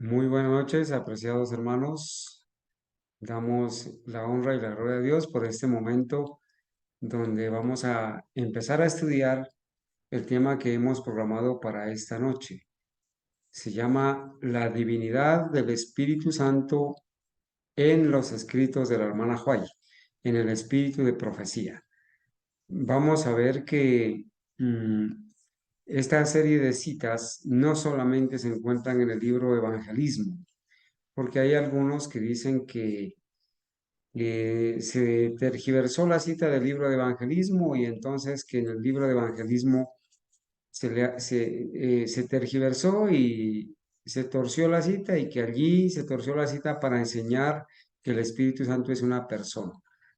Muy buenas noches, apreciados hermanos. Damos la honra y la gloria a Dios por este momento donde vamos a empezar a estudiar el tema que hemos programado para esta noche. Se llama La divinidad del Espíritu Santo en los escritos de la hermana White, en el espíritu de profecía. Vamos a ver que mm, esta serie de citas no solamente se encuentran en el libro Evangelismo, porque hay algunos que dicen que se tergiversó la cita del libro de evangelismo y entonces que en el libro de evangelismo se tergiversó y se torció la cita y que allí se torció la cita para enseñar que el Espíritu Santo es una persona.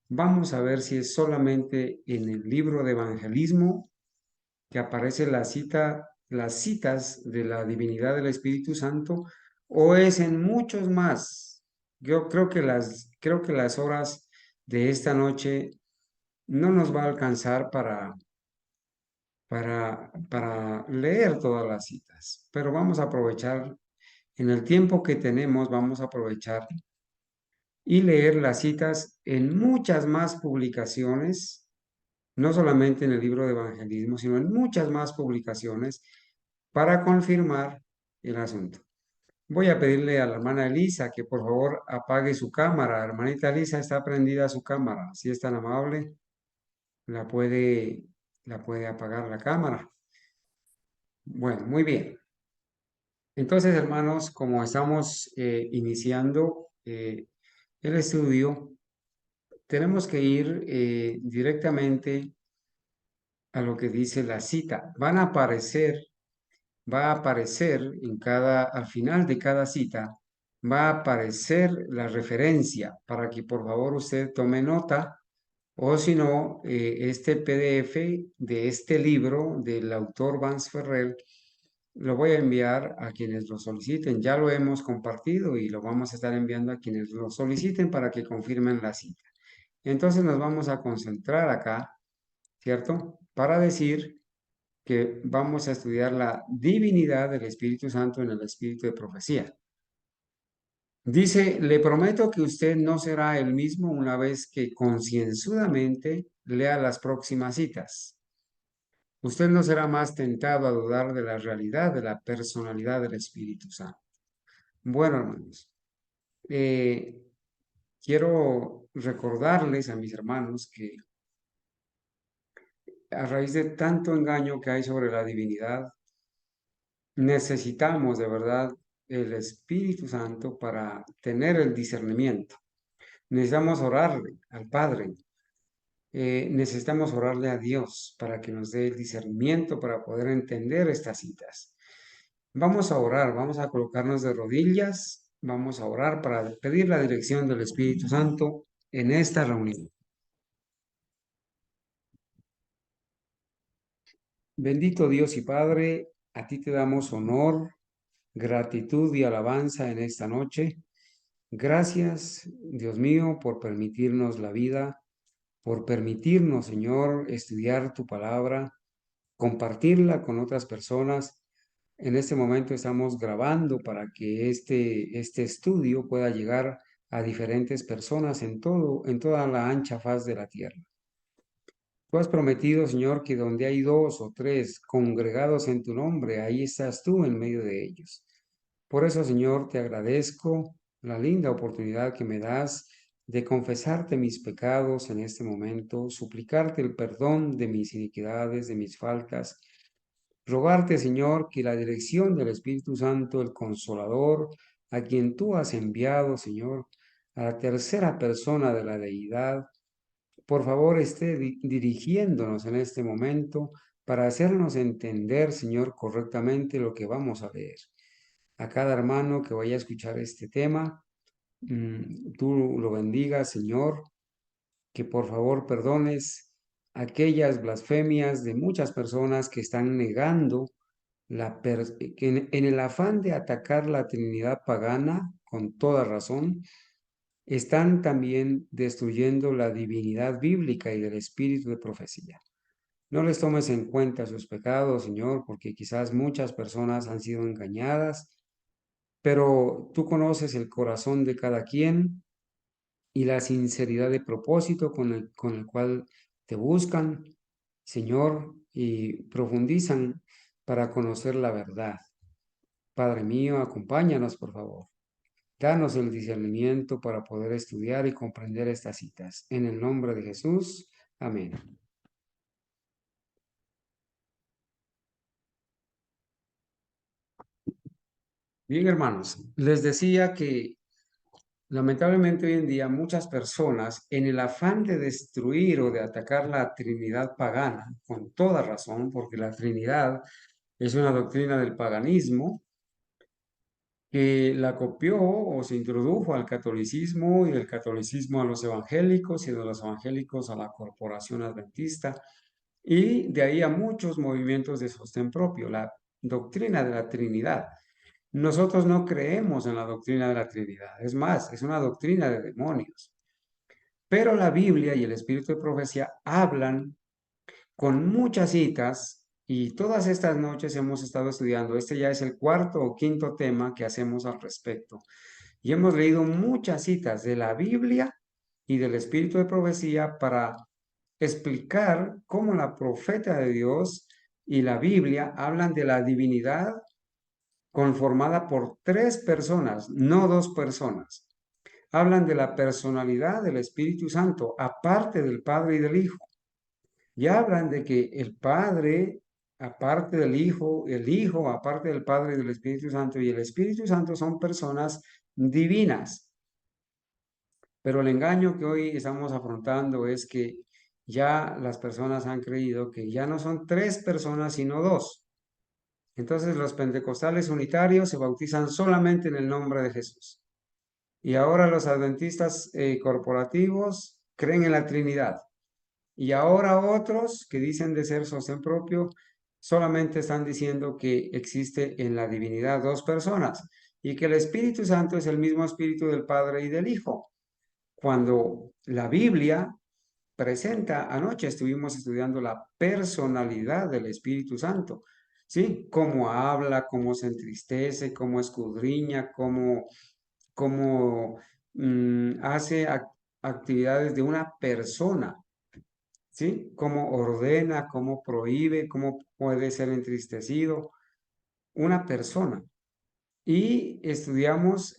Vamos a ver si es solamente en el libro de evangelismo que aparece la cita, las citas de la divinidad del Espíritu Santo, o es en muchos más. Yo creo que las horas de esta noche no nos va a alcanzar para leer todas las citas, pero vamos a aprovechar, en el tiempo que tenemos, vamos a aprovechar y leer las citas en muchas más publicaciones, no solamente en el libro de evangelismo, sino en muchas más publicaciones para confirmar el asunto. Voy a pedirle a la hermana Elisa que por favor apague su cámara. Hermanita Elisa, está prendida su cámara. Si es tan amable, la puede, la puede apagar la cámara. Bueno, muy bien. Entonces, hermanos, como estamos iniciando el estudio, tenemos que ir directamente a lo que dice la cita. Va a aparecer al final de cada cita, va a aparecer la referencia para que por favor usted tome nota, o si no, este PDF de este libro del autor Vance Ferrell lo voy a enviar a quienes lo soliciten. Ya lo hemos compartido y lo vamos a estar enviando a quienes lo soliciten para que confirmen la cita. Entonces nos vamos a concentrar acá, ¿cierto? Para decir que vamos a estudiar la divinidad del Espíritu Santo en el espíritu de profecía. Dice, le prometo que usted no será el mismo una vez que concienzudamente lea las próximas citas. Usted no será más tentado a dudar de la realidad de la personalidad del Espíritu Santo. Bueno, hermanos, eh, quiero recordarles a mis hermanos que a raíz de tanto engaño que hay sobre la divinidad, necesitamos de verdad el Espíritu Santo para tener el discernimiento. Necesitamos orarle al Padre. Necesitamos orarle a Dios para que nos dé el discernimiento para poder entender estas citas. Vamos a orar, vamos a colocarnos de rodillas, vamos a orar para pedir la dirección del Espíritu Santo en esta reunión. Bendito Dios y Padre, a ti te damos honor, gratitud y alabanza en esta noche. Gracias, Dios mío, por permitirnos la vida, por permitirnos, Señor, estudiar tu palabra, compartirla con otras personas. En este momento estamos grabando para que este estudio pueda llegar a diferentes personas en toda la ancha faz de la tierra. Tú has prometido, Señor, que donde hay dos o tres congregados en tu nombre, ahí estás tú en medio de ellos. Por eso, Señor, te agradezco la linda oportunidad que me das de confesarte mis pecados en este momento, suplicarte el perdón de mis iniquidades, de mis faltas, rogarte, Señor, que la dirección del Espíritu Santo, el Consolador, a quien tú has enviado, Señor, a la tercera persona de la deidad, por favor esté dirigiéndonos en este momento para hacernos entender, Señor, correctamente lo que vamos a leer. A cada hermano que vaya a escuchar este tema, tú lo bendigas, Señor, que por favor perdones aquellas blasfemias de muchas personas que están negando que en el afán de atacar la Trinidad pagana, con toda razón, están también destruyendo la divinidad bíblica y del espíritu de profecía. No les tomes en cuenta sus pecados, Señor, porque quizás muchas personas han sido engañadas pero tú conoces el corazón de cada quien y la sinceridad de propósito con el cual te buscan, Señor, y profundizan para conocer la verdad. Padre mío, acompáñanos, por favor. Danos el discernimiento para poder estudiar y comprender estas citas. En el nombre de Jesús. Amén. Bien, hermanos, les decía que lamentablemente hoy en día muchas personas, en el afán de destruir o de atacar la Trinidad pagana, con toda razón, porque la Trinidad es una doctrina del paganismo, que la copió o se introdujo al catolicismo y del catolicismo a los evangélicos y de los evangélicos a la corporación adventista y de ahí a muchos movimientos de sostén propio, la doctrina de la Trinidad. Nosotros no creemos en la doctrina de la Trinidad, es más, es una doctrina de demonios. Pero la Biblia y el Espíritu de Profecía hablan con muchas citas y todas estas noches hemos estado estudiando. Este ya es el cuarto o quinto tema que hacemos al respecto. Y hemos leído muchas citas de la Biblia y del Espíritu de Profecía para explicar cómo la profeta de Dios y la Biblia hablan de la divinidad conformada por tres personas, no dos personas. Hablan de la personalidad del Espíritu Santo, aparte del Padre y del Hijo. Ya hablan de que el Padre, aparte del Hijo, el Hijo, aparte del Padre y del Espíritu Santo, y el Espíritu Santo son personas divinas. Pero el engaño que hoy estamos afrontando es que ya las personas han creído que ya no son tres personas, sino dos. Entonces los pentecostales unitarios se bautizan solamente en el nombre de Jesús. Y ahora los adventistas corporativos creen en la Trinidad. Y ahora otros que dicen de ser sostén propio solamente están diciendo que existe en la divinidad dos personas y que el Espíritu Santo es el mismo Espíritu del Padre y del Hijo. Cuando la Biblia presenta, anoche estuvimos estudiando la personalidad del Espíritu Santo, ¿sí? Cómo habla, cómo se entristece, cómo escudriña, cómo hace actividades de una persona, ¿sí? Cómo ordena, cómo prohíbe, cómo puede ser entristecido una persona. Y estudiamos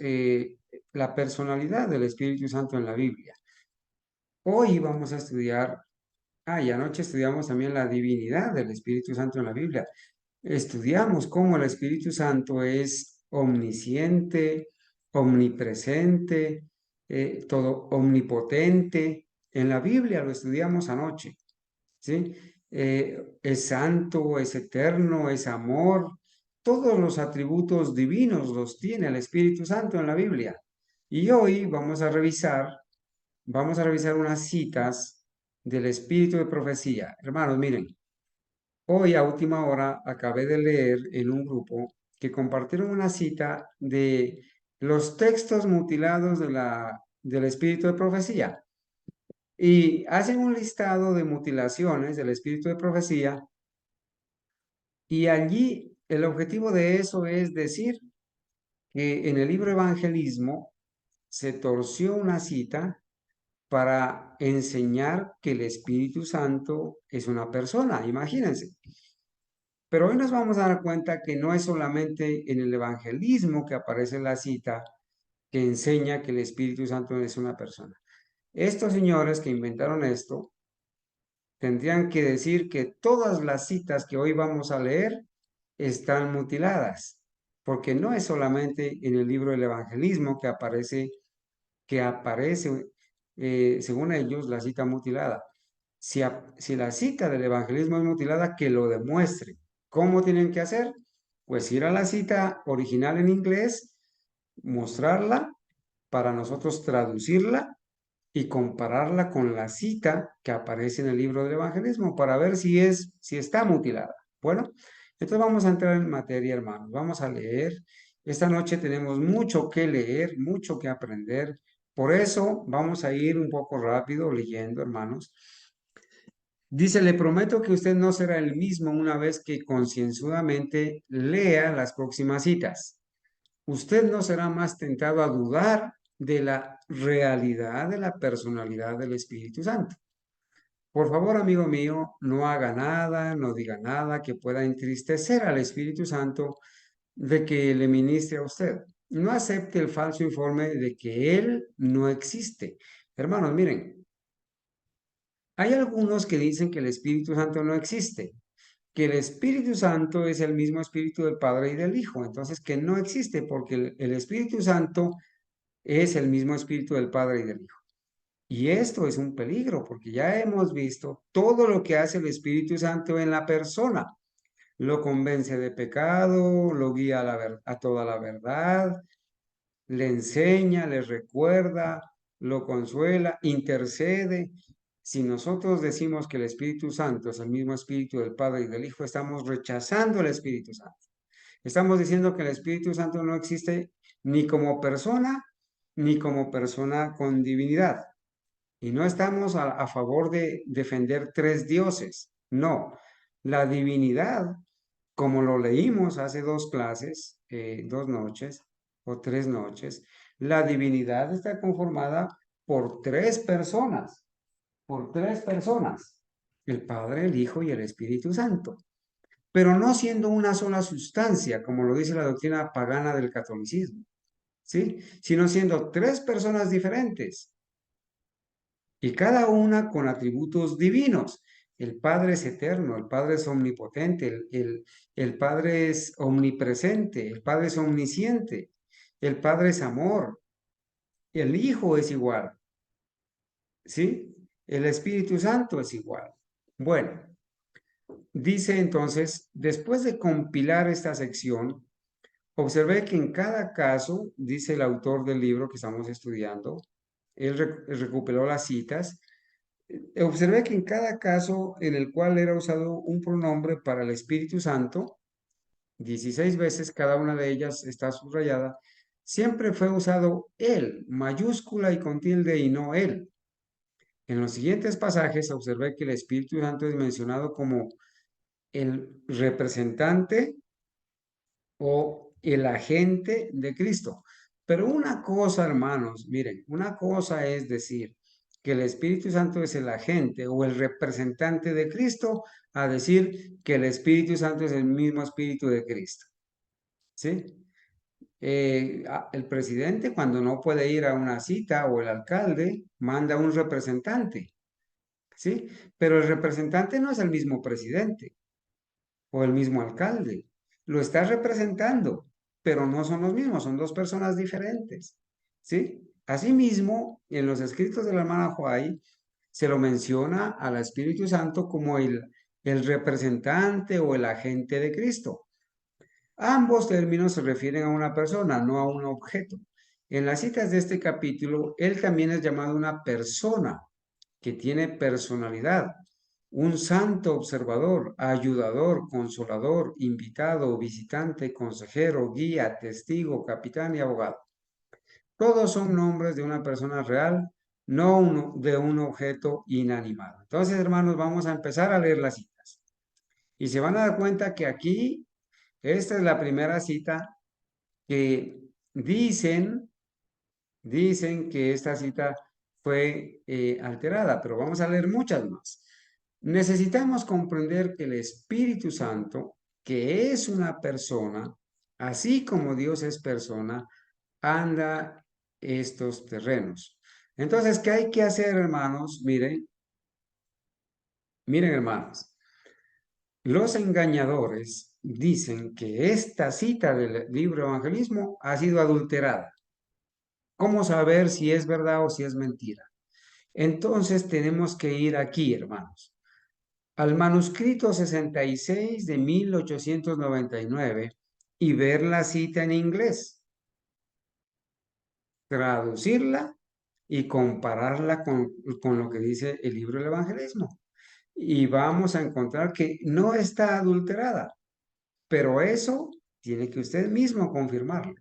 la personalidad del Espíritu Santo en la Biblia. Hoy vamos a estudiar, y anoche estudiamos también la divinidad del Espíritu Santo en la Biblia. Estudiamos cómo el Espíritu Santo es omnisciente, omnipresente, todo omnipotente. En la Biblia lo estudiamos anoche, ¿sí? Es santo, es eterno, es amor. Todos los atributos divinos los tiene el Espíritu Santo en la Biblia. Y hoy vamos a revisar unas citas del Espíritu de Profecía. Hermanos, miren, hoy a última hora acabé de leer en un grupo que compartieron una cita de los textos mutilados del Espíritu de Profecía y hacen un listado de mutilaciones del Espíritu de Profecía y allí el objetivo de eso es decir que en el libro Evangelismo se torció una cita para enseñar que el Espíritu Santo es una persona, imagínense. Pero hoy nos vamos a dar cuenta que no es solamente en el evangelismo que aparece la cita que enseña que el Espíritu Santo es una persona. Estos señores que inventaron esto tendrían que decir que todas las citas que hoy vamos a leer están mutiladas, porque no es solamente en el libro del evangelismo que aparece, según ellos, la cita mutilada. Si la cita del evangelismo es mutilada, que lo demuestre. ¿Cómo tienen que hacer? Pues ir a la cita original en inglés, mostrarla para nosotros traducirla y compararla con la cita que aparece en el libro del evangelismo para ver si está mutilada. Bueno, entonces vamos a entrar en materia, hermanos. Vamos a leer. Esta noche tenemos mucho que leer, mucho que aprender. Por eso vamos a ir un poco rápido leyendo, hermanos. Dice, le prometo que usted no será el mismo una vez que concienzudamente lea las próximas citas. usted no será más tentado a dudar de la realidad de la personalidad del Espíritu Santo. Por favor, amigo mío, no haga nada, no diga nada que pueda entristecer al Espíritu Santo de que le ministre a usted. No acepte el falso informe de que Él no existe. Hermanos, miren, hay algunos que dicen que el Espíritu Santo no existe, que el Espíritu Santo es el mismo Espíritu del Padre y del Hijo, entonces que no existe porque el Espíritu Santo es el mismo Espíritu del Padre y del Hijo. Y esto es un peligro porque ya hemos visto todo lo que hace el Espíritu Santo en la persona. Lo convence de pecado, lo guía a toda la verdad, le enseña, le recuerda, lo consuela, intercede. Si nosotros decimos que el Espíritu Santo es el mismo Espíritu del Padre y del Hijo, estamos rechazando el Espíritu Santo. Estamos diciendo que el Espíritu Santo no existe ni como persona con divinidad. Y no estamos a favor de defender tres dioses. No, la divinidad, como lo leímos hace dos clases, 2 noches o 3 noches, la divinidad está conformada por tres personas, el Padre, el Hijo y el Espíritu Santo, pero no siendo una sola sustancia, como lo dice la doctrina pagana del catolicismo, ¿sí? Sino siendo tres personas diferentes y cada una con atributos divinos. El Padre es eterno, el Padre es omnipotente, el Padre es omnipresente, el Padre es omnisciente, el Padre es amor, el Hijo es igual, ¿sí? El Espíritu Santo es igual. Bueno, dice entonces, después de compilar esta sección, observé que en cada caso, dice el autor del libro que estamos estudiando, él recuperó las citas. Observé que en cada caso en el cual era usado un pronombre para el Espíritu Santo, 16 veces, cada una de ellas está subrayada, siempre fue usado él, mayúscula y con tilde y no él. En los siguientes pasajes observé que el Espíritu Santo es mencionado como el representante o el agente de Cristo. Pero una cosa, hermanos, miren, una cosa es decir que el Espíritu Santo es el agente o el representante de Cristo, a decir que el Espíritu Santo es el mismo Espíritu de Cristo. ¿Sí? El presidente, cuando no puede ir a una cita, o el alcalde manda un representante. ¿Sí? Pero el representante no es el mismo presidente o el mismo alcalde. Lo está representando, pero no son los mismos, son dos personas diferentes. ¿Sí? Asimismo, en los escritos de la hermana Huay se lo menciona al Espíritu Santo como el representante o el agente de Cristo. Ambos términos se refieren a una persona, no a un objeto. En las citas de este capítulo, él también es llamado una persona que tiene personalidad, un santo observador, ayudador, consolador, invitado, visitante, consejero, guía, testigo, capitán y abogado. Todos son nombres de una persona real, no uno de un objeto inanimado. Entonces, hermanos, vamos a empezar a leer las citas. Y se van a dar cuenta que aquí, esta es la primera cita que dicen que esta cita fue alterada, pero vamos a leer muchas más. Necesitamos comprender que el Espíritu Santo, que es una persona, así como Dios es persona, anda estos terrenos. Entonces, ¿qué hay que hacer, hermanos? Miren, hermanos, los engañadores dicen que esta cita del libro Evangelismo ha sido adulterada. ¿Cómo saber si es verdad o si es mentira? Entonces tenemos que ir aquí, hermanos, al manuscrito 66 de 1899 y ver la cita en inglés, traducirla y compararla con lo que dice el libro del Evangelismo. Y vamos a encontrar que no está adulterada, pero eso tiene que usted mismo confirmarlo.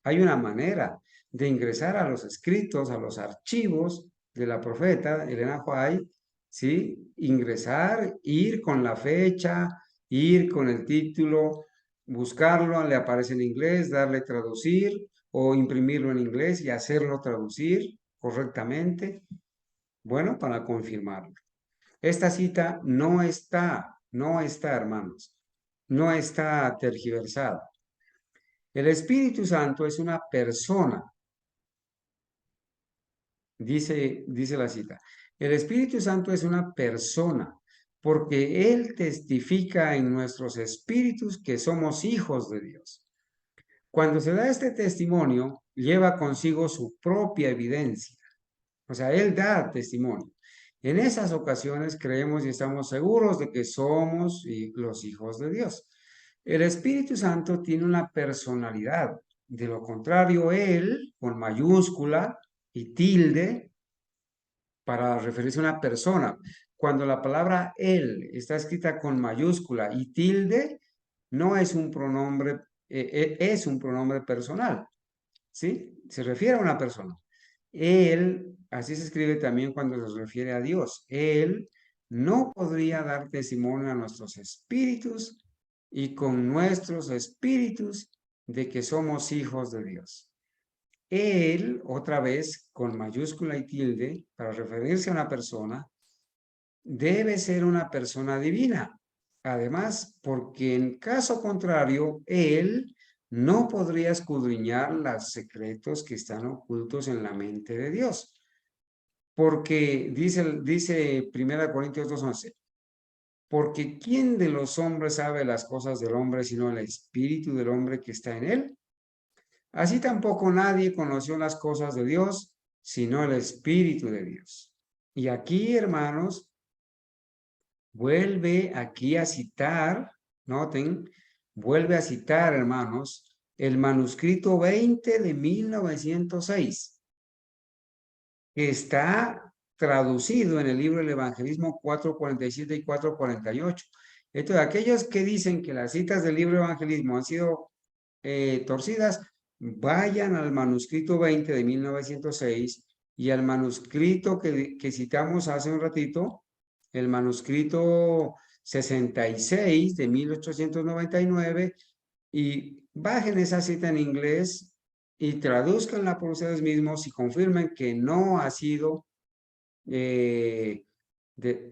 Hay una manera de ingresar a los escritos, a los archivos de la profeta Elena White, ¿sí? Ingresar, ir con la fecha, ir con el título, buscarlo, le aparece en inglés, darle traducir o imprimirlo en inglés y hacerlo traducir correctamente. Bueno, para confirmarlo. Esta cita no está, hermanos, no está tergiversada. El Espíritu Santo es una persona, dice la cita. El Espíritu Santo es una persona porque Él testifica en nuestros espíritus que somos hijos de Dios. Cuando se da este testimonio, lleva consigo su propia evidencia. O sea, Él da testimonio. En esas ocasiones creemos y estamos seguros de que somos los hijos de Dios. El Espíritu Santo tiene una personalidad. De lo contrario, Él, con mayúscula y tilde, para referirse a una persona. Cuando la palabra Él está escrita con mayúscula y tilde, no es un pronombre, es un pronombre personal. ¿Sí? Se refiere a una persona. Él, así se escribe también cuando se refiere a Dios. Él no podría dar testimonio a nuestros espíritus y con nuestros espíritus de que somos hijos de Dios. Él, otra vez, con mayúscula y tilde, para referirse a una persona, debe ser una persona divina. Además, porque en caso contrario, él no podría escudriñar los secretos que están ocultos en la mente de Dios. Porque dice 1 Corintios 2:11, porque ¿quién de los hombres sabe las cosas del hombre sino el espíritu del hombre que está en él? Así tampoco nadie conoció las cosas de Dios sino el espíritu de Dios. Y aquí, hermanos, vuelve aquí a citar, noten, vuelve a citar, hermanos, el manuscrito 20 de 1906, que está traducido en el libro del Evangelismo 4:47 y 4:48. Entonces, aquellos que dicen que las citas del libro del Evangelismo han sido torcidas, vayan al manuscrito 20 de 1906 y al manuscrito que citamos hace un ratito, el manuscrito 66 de 1899, y bajen esa cita en inglés y traduzcanla por ustedes mismos y confirmen que no ha sido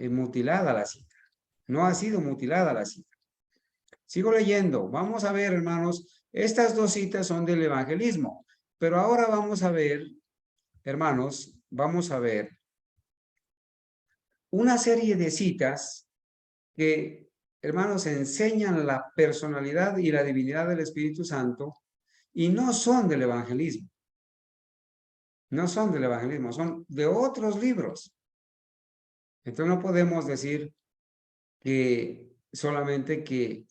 mutilada la cita. No ha sido mutilada la cita. Sigo leyendo. Vamos a ver, hermanos, estas dos citas son del evangelismo, pero ahora vamos a ver, hermanos, vamos a ver una serie de citas que, hermanos, enseñan la personalidad y la divinidad del Espíritu Santo y no son del evangelismo. No son del evangelismo, son de otros libros. Entonces no podemos decir que solamente que,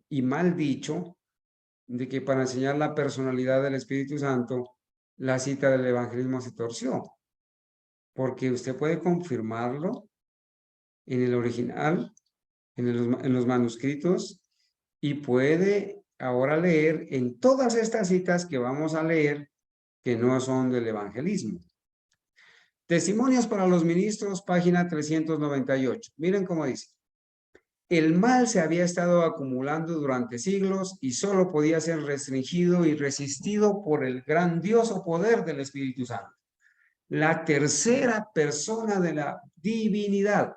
y mal dicho, de que para enseñar la personalidad del Espíritu Santo, la cita del evangelismo se torció, porque usted puede confirmarlo en el original, en los manuscritos, y puede ahora leer en todas estas citas que vamos a leer que no son del evangelismo. Testimonios para los ministros, página 398. Miren cómo dice. El mal se había estado acumulando durante siglos y solo podía ser restringido y resistido por el grandioso poder del Espíritu Santo. La tercera persona de la divinidad.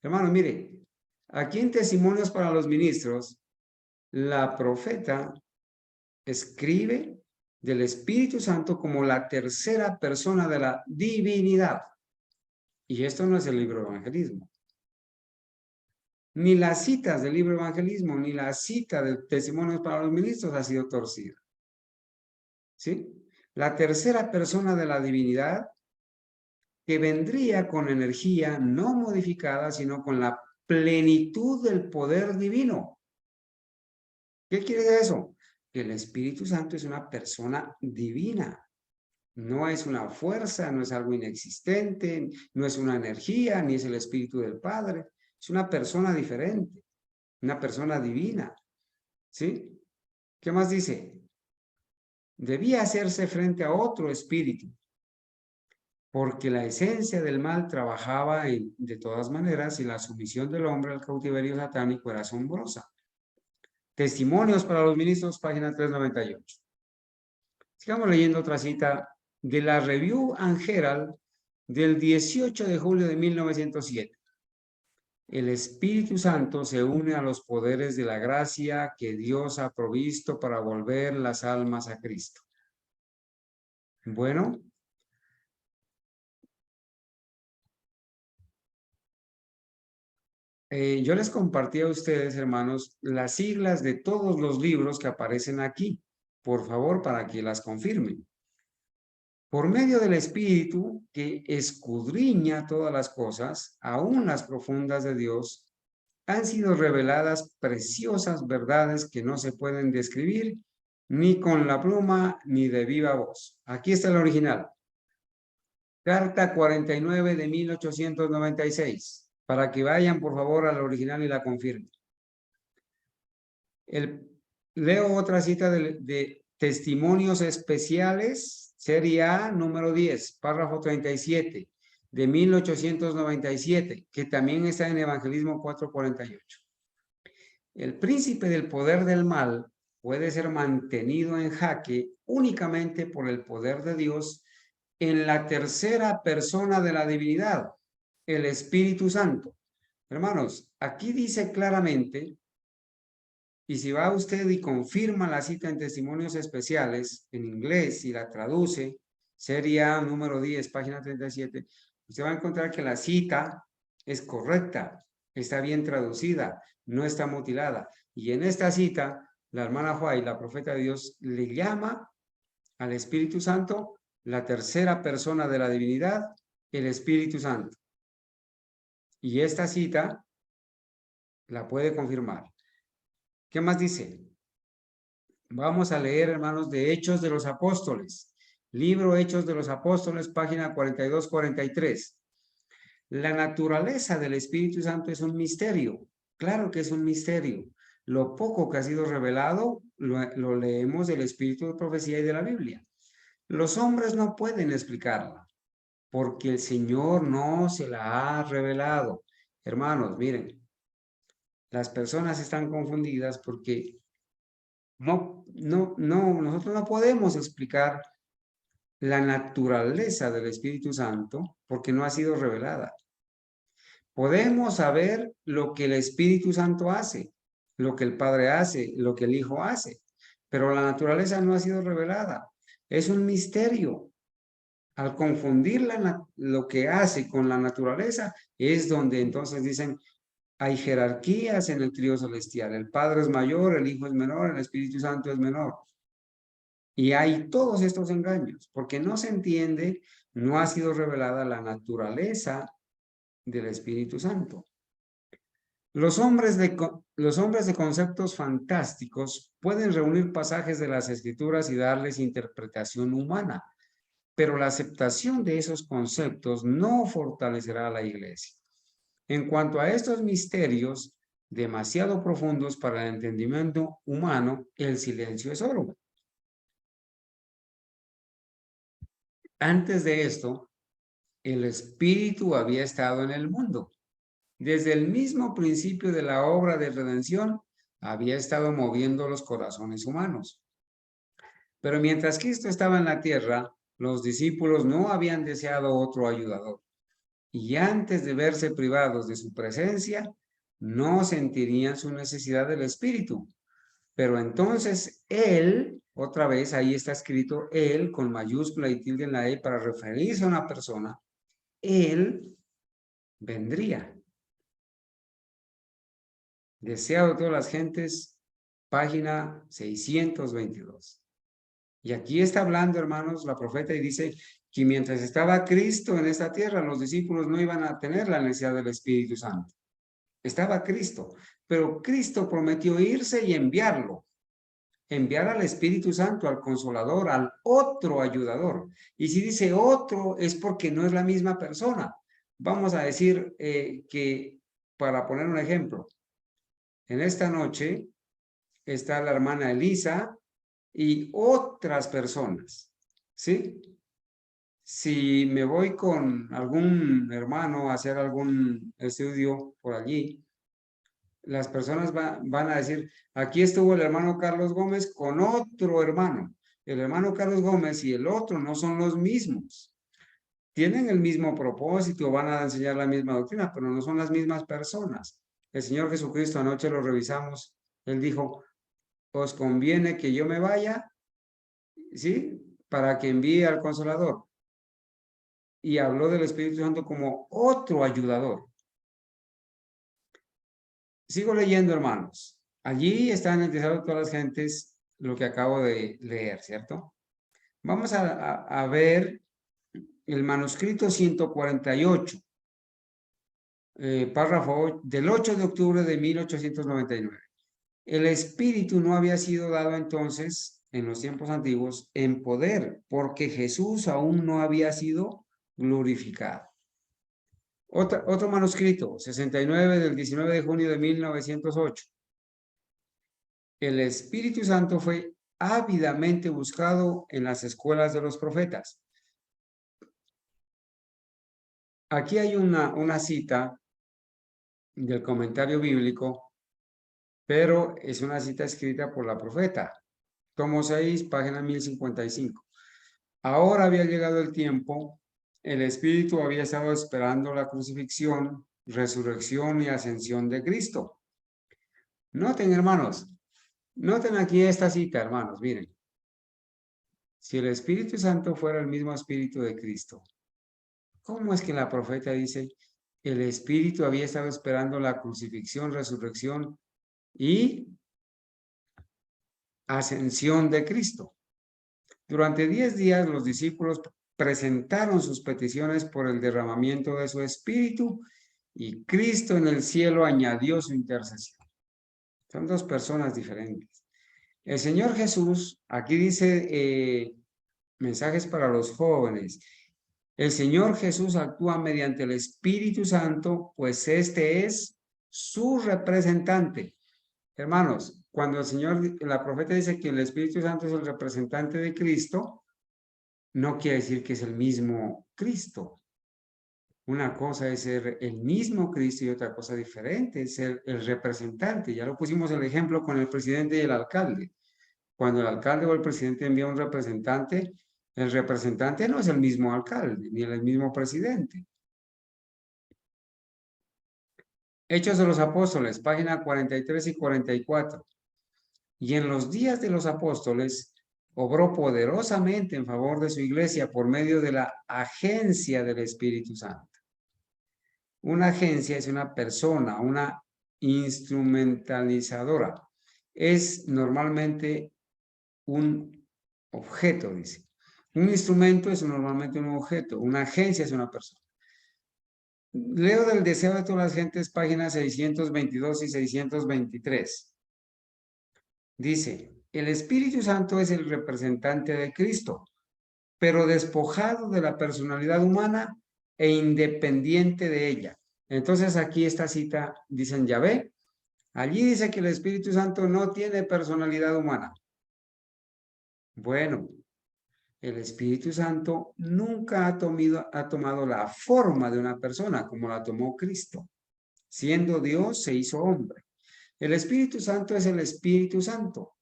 Hermano, mire, aquí en Testimonios para los Ministros, la profeta escribe del Espíritu Santo como la tercera persona de la divinidad. Y esto no es el libro de evangelismo. Ni las citas del libro de evangelismo, ni la cita de Testimonios para los Ministros ha sido torcida. ¿Sí? La tercera persona de la divinidad que vendría con energía no modificada, sino con la plenitud del poder divino. ¿Qué quiere decir eso? Que el Espíritu Santo es una persona divina. No es una fuerza, no es algo inexistente, no es una energía, ni es el Espíritu del Padre. Es una persona diferente, una persona divina. ¿Sí? ¿Qué más dice? Debía hacerse frente a otro espíritu, porque la esencia del mal trabajaba de todas maneras y la sumisión del hombre al cautiverio satánico era asombrosa. Testimonios para los Ministros, página 398. Sigamos leyendo otra cita de la Review and Herald del 18 de julio de 1907. El Espíritu Santo se une a los poderes de la gracia que Dios ha provisto para volver las almas a Cristo. Bueno, yo les compartí a ustedes, hermanos, las siglas de todos los libros que aparecen aquí, por favor, para que las confirmen. Por medio del Espíritu que escudriña todas las cosas, aún las profundas de Dios, han sido reveladas preciosas verdades que no se pueden describir ni con la pluma ni de viva voz. Aquí está el original. Carta 49 de 1896. Para que vayan, por favor, al original y la confirmen. Leo otra cita de Testimonios Especiales, serie A, número 10, párrafo 37, de 1897, que también está en Evangelismo 448. El príncipe del poder del mal puede ser mantenido en jaque únicamente por el poder de Dios en la tercera persona de la divinidad, el Espíritu Santo. Hermanos, aquí dice claramente, y si va usted y confirma la cita en Testimonios Especiales en inglés y la traduce, serie A, número 10, página 37, usted va a encontrar que la cita es correcta, está bien traducida, no está mutilada. Y en esta cita, la hermana White, la profeta de Dios, le llama al Espíritu Santo la tercera persona de la divinidad, el Espíritu Santo. Y esta cita la puede confirmar. ¿Qué más dice? Vamos a leer, hermanos, de Hechos de los Apóstoles. Libro Hechos de los Apóstoles, página 42-43. La naturaleza del Espíritu Santo es un misterio. Claro que es un misterio. Lo poco que ha sido revelado lo leemos del Espíritu de Profecía y de la Biblia. Los hombres no pueden explicarla porque el Señor no se la ha revelado. Hermanos, miren, las personas están confundidas porque nosotros no podemos explicar la naturaleza del Espíritu Santo porque no ha sido revelada. Podemos saber lo que el Espíritu Santo hace, lo que el Padre hace, lo que el Hijo hace, pero la naturaleza no ha sido revelada. Es un misterio. Al confundir lo que hace con la naturaleza, es donde entonces dicen, hay jerarquías en el trío celestial. El Padre es mayor, el Hijo es menor, el Espíritu Santo es menor. Y hay todos estos engaños, porque no se entiende, no ha sido revelada la naturaleza del Espíritu Santo. Los hombres de conceptos fantásticos pueden reunir pasajes de las Escrituras y darles interpretación humana, pero la aceptación de esos conceptos no fortalecerá a la iglesia. En cuanto a estos misterios demasiado profundos para el entendimiento humano, el silencio es oro. Antes de esto, el Espíritu había estado en el mundo. Desde el mismo principio de la obra de redención, había estado moviendo los corazones humanos. Pero mientras Cristo estaba en la tierra, los discípulos no habían deseado otro ayudador. Y antes de verse privados de su presencia, no sentirían su necesidad del Espíritu. Pero entonces Él, otra vez ahí está escrito Él con mayúscula y tilde en la E para referirse a una persona, Él vendría. Deseado de todas las gentes, página 622. Y aquí está hablando, hermanos, la profeta y dice que mientras estaba Cristo en esta tierra, los discípulos no iban a tener la necesidad del Espíritu Santo. Estaba Cristo, pero Cristo prometió irse y enviarlo. Enviar al Espíritu Santo, al Consolador, al otro ayudador. Y si dice otro, es porque no es la misma persona. Vamos a decir que, para poner un ejemplo, en esta noche está la hermana Elisa y otras personas, ¿sí? Si me voy con algún hermano a hacer algún estudio por allí, las personas van a decir, aquí estuvo el hermano Carlos Gómez con otro hermano. El hermano Carlos Gómez y el otro no son los mismos. Tienen el mismo propósito, van a enseñar la misma doctrina, pero no son las mismas personas. El Señor Jesucristo, anoche lo revisamos, Él dijo, os conviene que yo me vaya, ¿sí? Para que envíe al Consolador. Y habló del Espíritu Santo como otro ayudador. Sigo leyendo, hermanos. Allí están interesados todas las gentes lo que acabo de leer, ¿cierto? Vamos a ver el manuscrito 148, párrafo del 8 de octubre de 1899. El Espíritu no había sido dado entonces, en los tiempos antiguos, en poder, porque Jesús aún no había sido glorificado. Otro manuscrito, 69 del 19 de junio de 1908. El Espíritu Santo fue ávidamente buscado en las escuelas de los profetas. Aquí hay una cita del comentario bíblico, pero es una cita escrita por la profeta. Tomo 6, página 1055. Ahora había llegado el tiempo, el Espíritu había estado esperando la crucifixión, resurrección y ascensión de Cristo. Noten, hermanos, noten aquí esta cita, hermanos, miren. Si el Espíritu Santo fuera el mismo Espíritu de Cristo, ¿cómo es que la profeta dice, el Espíritu había estado esperando la crucifixión, resurrección y ascensión de Cristo? Durante 10 días los discípulos presentaron sus peticiones por el derramamiento de su Espíritu y Cristo en el cielo añadió su intercesión. Son dos personas diferentes. El Señor Jesús, aquí dice mensajes para los jóvenes. El Señor Jesús actúa mediante el Espíritu Santo, pues este es su representante. Hermanos, cuando el Señor, la profeta dice que el Espíritu Santo es el representante de Cristo, no quiere decir que es el mismo Cristo. Una cosa es ser el mismo Cristo y otra cosa diferente es ser el representante. Ya lo pusimos el ejemplo con el presidente y el alcalde. Cuando el alcalde o el presidente envía un representante, el representante no es el mismo alcalde ni el mismo presidente. Hechos de los Apóstoles, página 43 y 44. Y en los días de los apóstoles, obró poderosamente en favor de su iglesia por medio de la agencia del Espíritu Santo. Una agencia es una persona, una instrumentalizadora. Es normalmente un objeto, dice. Un instrumento es normalmente un objeto. Una agencia es una persona. Leo del deseo de todas las gentes, páginas 622 y 623. Dice, el Espíritu Santo es el representante de Cristo, pero despojado de la personalidad humana e independiente de ella. Entonces aquí esta cita dicen Yahvé. Allí dice que el Espíritu Santo no tiene personalidad humana. Bueno, el Espíritu Santo nunca ha tomado la forma de una persona como la tomó Cristo. Siendo Dios, se hizo hombre. El Espíritu Santo es el Espíritu Santo.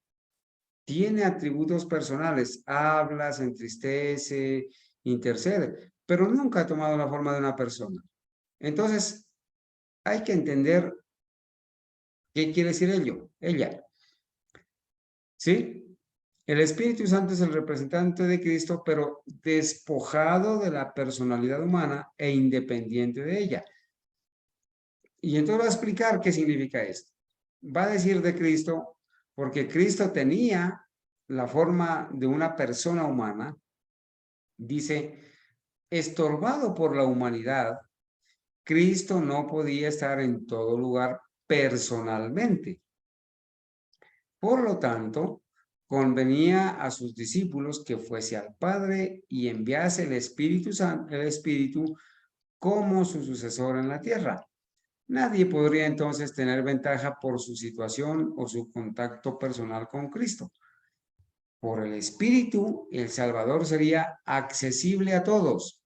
Tiene atributos personales, habla, se entristece, intercede, pero nunca ha tomado la forma de una persona. Entonces, hay que entender qué quiere decir ella. ¿Sí? El Espíritu Santo es el representante de Cristo, pero despojado de la personalidad humana e independiente de ella. Y entonces va a explicar qué significa esto. Va a decir de Cristo, porque Cristo tenía la forma de una persona humana, dice, estorbado por la humanidad, Cristo no podía estar en todo lugar personalmente. Por lo tanto, convenía a sus discípulos que fuese al Padre y enviase el Espíritu Santo, el Espíritu como su sucesor en la tierra. Nadie podría entonces tener ventaja por su situación o su contacto personal con Cristo. Por el Espíritu, el Salvador sería accesible a todos.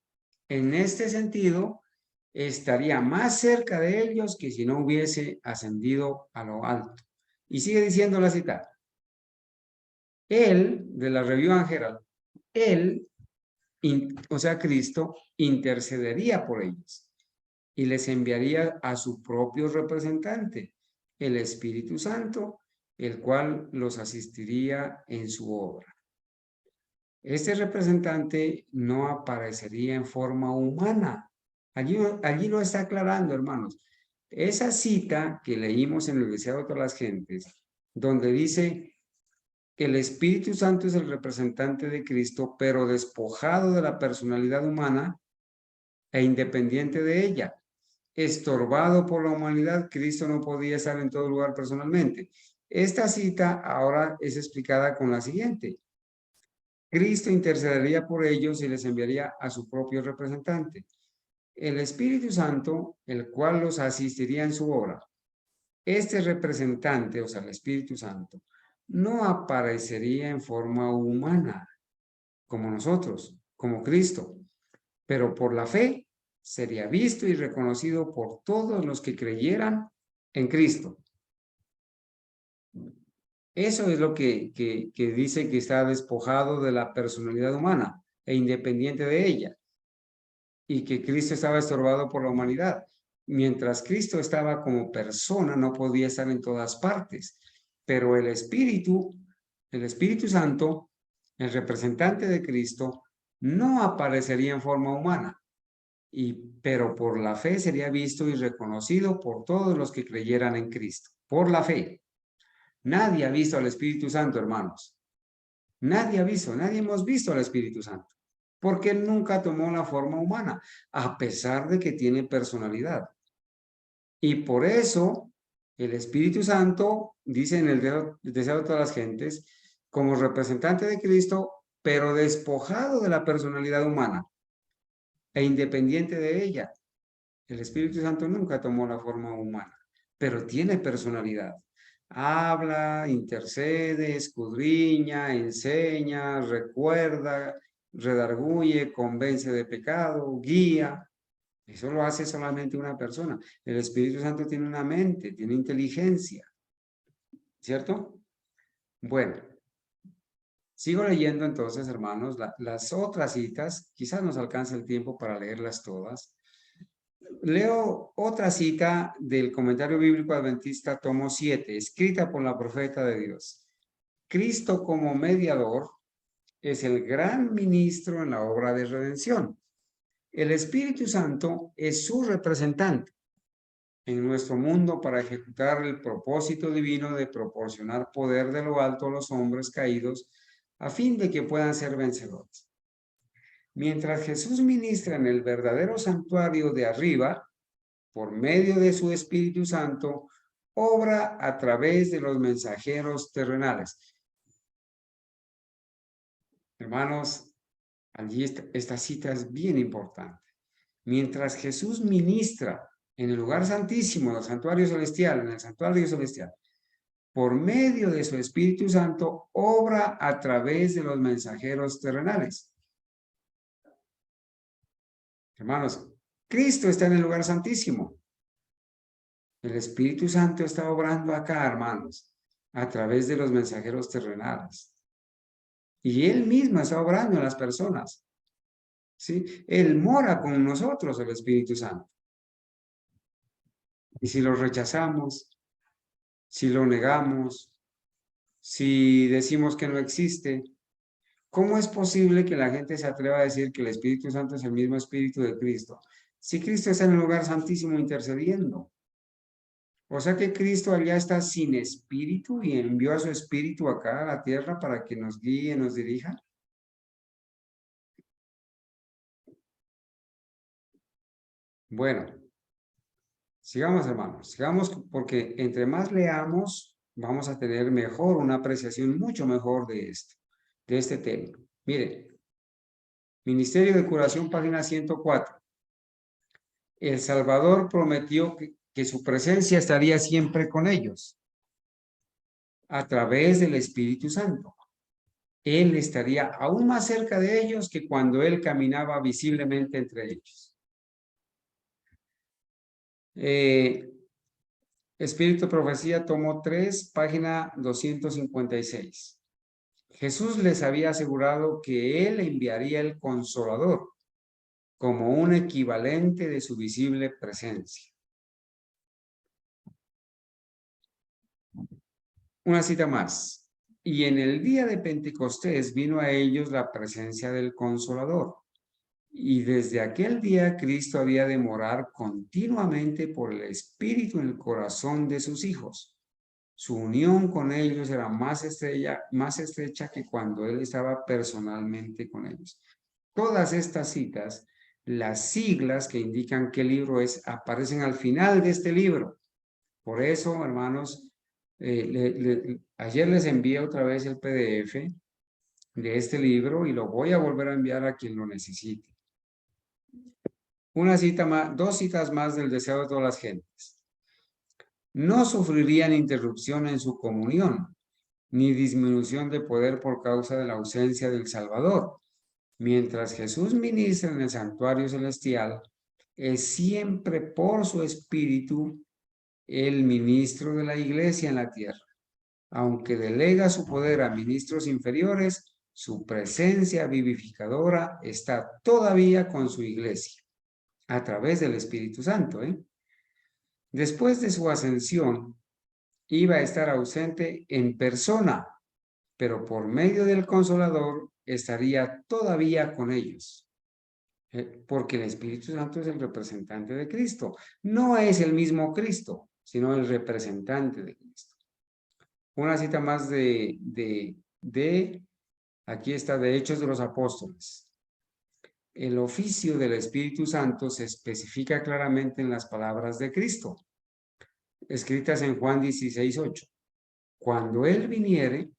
En este sentido, estaría más cerca de ellos que si no hubiese ascendido a lo alto. Y sigue diciendo la cita. Él, de la Review and Herald, él, o sea, Cristo, intercedería por ellos y les enviaría a su propio representante, el Espíritu Santo, el cual los asistiría en su obra. Este representante no aparecería en forma humana. Allí lo está aclarando, hermanos. Esa cita que leímos en el Deseado de todas las gentes, donde dice que el Espíritu Santo es el representante de Cristo, pero despojado de la personalidad humana e independiente de ella. Estorbado por la humanidad, Cristo no podía estar en todo lugar personalmente. Esta cita ahora es explicada con la siguiente. Cristo intercedería por ellos y les enviaría a su propio representante, el Espíritu Santo, el cual los asistiría en su obra. Este representante, o sea, el Espíritu Santo, no aparecería en forma humana, como nosotros, como Cristo, pero por la fe sería visto y reconocido por todos los que creyeran en Cristo. Eso es lo que dice que está despojado de la personalidad humana e independiente de ella, y que Cristo estaba estorbado por la humanidad. Mientras Cristo estaba como persona, no podía estar en todas partes, pero el Espíritu Santo, el representante de Cristo, no aparecería en forma humana, pero por la fe sería visto y reconocido por todos los que creyeran en Cristo. Por la fe. Nadie ha visto al Espíritu Santo, hermanos. Nadie hemos visto al Espíritu Santo, porque Él nunca tomó la forma humana, a pesar de que tiene personalidad. Y por eso el Espíritu Santo, dice en el Deseo de todas las gentes, como representante de Cristo, pero despojado de la personalidad humana e independiente de ella. El Espíritu Santo nunca tomó la forma humana, pero tiene personalidad. Habla, intercede, escudriña, enseña, recuerda, redarguye, convence de pecado, guía. Eso lo hace solamente una persona. El Espíritu Santo tiene una mente, tiene inteligencia, ¿cierto? Bueno, sigo leyendo entonces, hermanos, las otras citas. Quizás nos alcance el tiempo para leerlas todas. Leo otra cita del Comentario Bíblico Adventista, tomo 7, escrita por la profeta de Dios. Cristo como mediador es el gran ministro en la obra de redención. El Espíritu Santo es su representante en nuestro mundo para ejecutar el propósito divino de proporcionar poder de lo alto a los hombres caídos a fin de que puedan ser vencedores. Mientras Jesús ministra en el verdadero santuario de arriba, por medio de su Espíritu Santo, obra a través de los mensajeros terrenales. Hermanos, allí esta cita es bien importante. Mientras Jesús ministra en el lugar santísimo, en el santuario celestial, por medio de su Espíritu Santo, obra a través de los mensajeros terrenales. Hermanos, Cristo está en el lugar santísimo. El Espíritu Santo está obrando acá, hermanos, a través de los mensajeros terrenales. Y Él mismo está obrando en las personas. ¿Sí? Él mora con nosotros, el Espíritu Santo. Y si lo rechazamos, si lo negamos, si decimos que no existe, ¿cómo es posible que la gente se atreva a decir que el Espíritu Santo es el mismo Espíritu de Cristo? Si Cristo está en el lugar santísimo intercediendo. O sea que Cristo allá está sin espíritu y envió a su espíritu acá a la tierra para que nos guíe, nos dirija. Bueno, sigamos, hermanos, sigamos, porque entre más leamos, vamos a tener mejor, una apreciación mucho mejor de esto, de este tema. Mire, Ministerio de Curación, página 104. El Salvador prometió que su presencia estaría siempre con ellos a través del Espíritu Santo. Él estaría aún más cerca de ellos que cuando Él caminaba visiblemente entre ellos. Espíritu de Profecía, tomo 3, página 256. Jesús les había asegurado que Él enviaría el Consolador como un equivalente de su visible presencia. Una cita más. Y en el día de Pentecostés vino a ellos la presencia del Consolador. Y desde aquel día Cristo había de morar continuamente por el Espíritu en el corazón de sus hijos. Su unión con ellos era más estrecha que cuando Él estaba personalmente con ellos. Todas estas citas, las siglas que indican qué libro es, aparecen al final de este libro. Por eso, hermanos, ayer les envié otra vez el PDF de este libro y lo voy a volver a enviar a quien lo necesite. Una cita más, 2 citas más del deseo de todas las gentes. No sufrirían interrupción en su comunión, ni disminución de poder por causa de la ausencia del Salvador. Mientras Jesús ministra en el santuario celestial, es siempre por su Espíritu el ministro de la iglesia en la tierra. Aunque delega su poder a ministros inferiores, su presencia vivificadora está todavía con su iglesia, a través del Espíritu Santo. Después de su ascensión, iba a estar ausente en persona, pero por medio del Consolador estaría todavía con ellos. Porque el Espíritu Santo es el representante de Cristo. No es el mismo Cristo, sino el representante de Cristo. Una cita más aquí está, de Hechos de los Apóstoles. El oficio del Espíritu Santo se especifica claramente en las palabras de Cristo, escritas en Juan 16:8. Cuando Él viniere,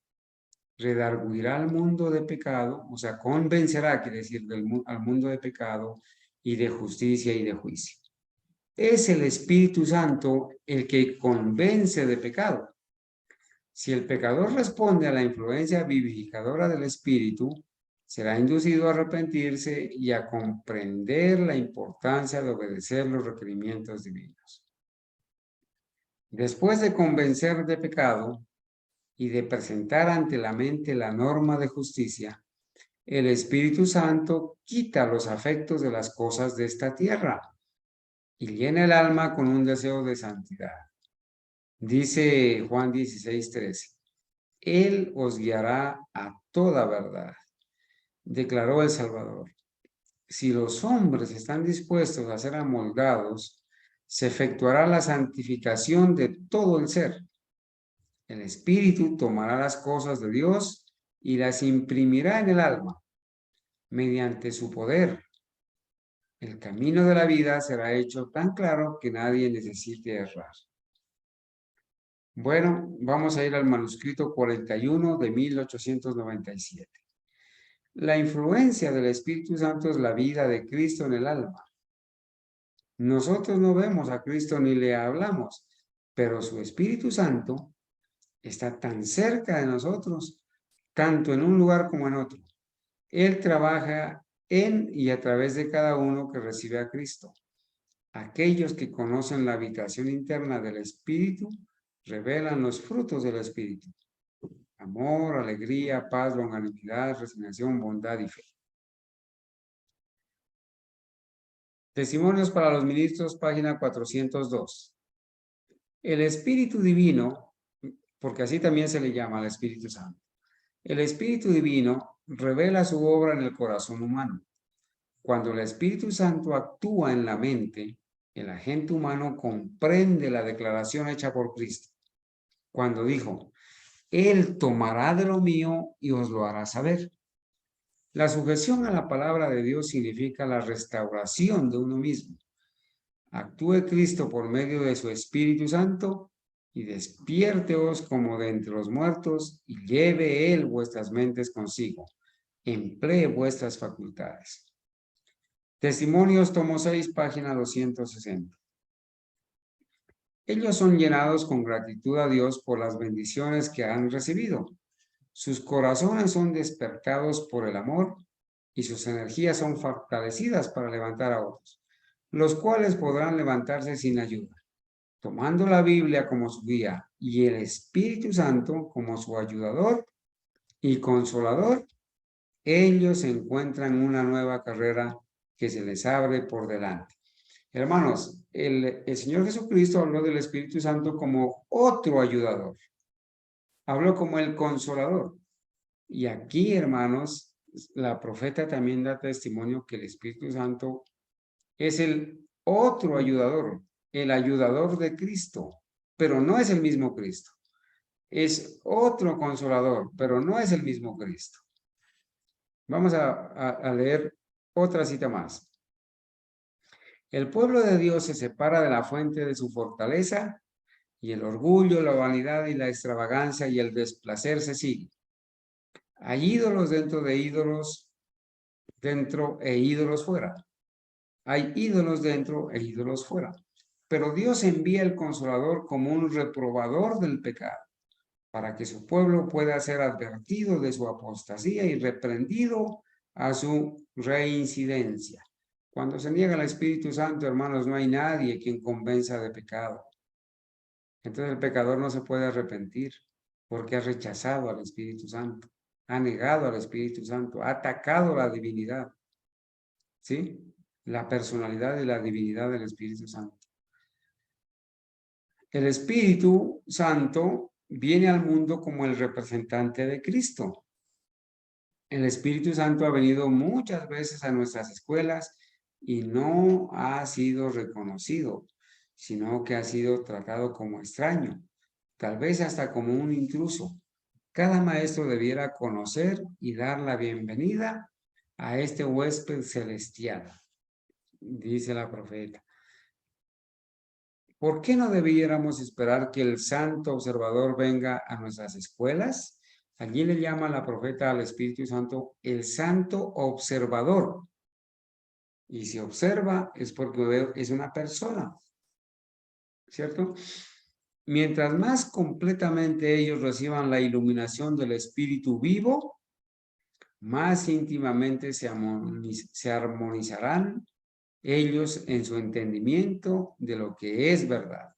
redarguirá al mundo de pecado, o sea, convencerá, quiere decir, al mundo de pecado y de justicia y de juicio. Es el Espíritu Santo el que convence de pecado. Si el pecador responde a la influencia vivificadora del Espíritu, será inducido a arrepentirse y a comprender la importancia de obedecer los requerimientos divinos. Después de convencer de pecado y de presentar ante la mente la norma de justicia, el Espíritu Santo quita los afectos de las cosas de esta tierra y llena el alma con un deseo de santidad. Dice Juan 16:13. Él os guiará a toda verdad, declaró el Salvador. Si los hombres están dispuestos a ser amoldados, se efectuará la santificación de todo el ser. El Espíritu tomará las cosas de Dios y las imprimirá en el alma. Mediante su poder, el camino de la vida será hecho tan claro que nadie necesite errar. Bueno, vamos a ir al manuscrito 41 de 1897. La influencia del Espíritu Santo es la vida de Cristo en el alma. Nosotros no vemos a Cristo ni le hablamos, pero su Espíritu Santo está tan cerca de nosotros, tanto en un lugar como en otro. Él trabaja en y a través de cada uno que recibe a Cristo. Aquellos que conocen la habitación interna del Espíritu revelan los frutos del Espíritu: amor, alegría, paz, longanimidad, resignación, bondad y fe. Testimonios para los ministros, página 402. El Espíritu Divino, porque así también se le llama al Espíritu Santo, el Espíritu Divino revela su obra en el corazón humano. Cuando el Espíritu Santo actúa en la mente, el agente humano comprende la declaración hecha por Cristo, cuando dijo: Él tomará de lo mío y os lo hará saber. La sujeción a la palabra de Dios significa la restauración de uno mismo. Actúe Cristo por medio de su Espíritu Santo y despiérteos como de entre los muertos y lleve Él vuestras mentes consigo. Emplee vuestras facultades. Testimonios, tomo 6, página 260. Ellos son llenados con gratitud a Dios por las bendiciones que han recibido. Sus corazones son despertados por el amor y sus energías son fortalecidas para levantar a otros. los cuales podrán levantarse sin ayuda, tomando la Biblia como su guía y el Espíritu Santo como su ayudador y consolador. Ellos encuentran una nueva carrera que se les abre por delante. Hermanos, el Señor Jesucristo habló del Espíritu Santo como otro ayudador. Habló como el consolador. Y aquí, hermanos, la profeta también da testimonio que el Espíritu Santo es el otro ayudador, el ayudador de Cristo, pero no es el mismo Cristo. Es otro consolador, pero no es el mismo Cristo. Vamos a leer otra cita más. El pueblo de Dios se separa de la fuente de su fortaleza y el orgullo, la vanidad y la extravagancia y el desplacerse sigue. Hay ídolos dentro e ídolos fuera. Hay ídolos dentro e ídolos fuera. Pero Dios envía el Consolador como un reprobador del pecado, para que su pueblo pueda ser advertido de su apostasía y reprendido a su reincidencia. Cuando se niega al Espíritu Santo, hermanos, no hay nadie quien convenza de pecado. Entonces el pecador no se puede arrepentir porque ha rechazado al Espíritu Santo, ha negado al Espíritu Santo, ha atacado la divinidad, ¿sí? La personalidad y la divinidad del Espíritu Santo. El Espíritu Santo viene al mundo como el representante de Cristo. El Espíritu Santo ha venido muchas veces a nuestras escuelas y no ha sido reconocido, sino que ha sido tratado como extraño, tal vez hasta como un intruso. Cada maestro debiera conocer y dar la bienvenida a este huésped celestial, dice la profeta. ¿Por qué no debiéramos esperar que el santo observador venga a nuestras escuelas? Allí le llama la profeta al Espíritu Santo el santo observador. Y si observa es porque es una persona, ¿cierto? Mientras más completamente ellos reciban la iluminación del Espíritu vivo, más íntimamente se armonizarán ellos en su entendimiento de lo que es verdad.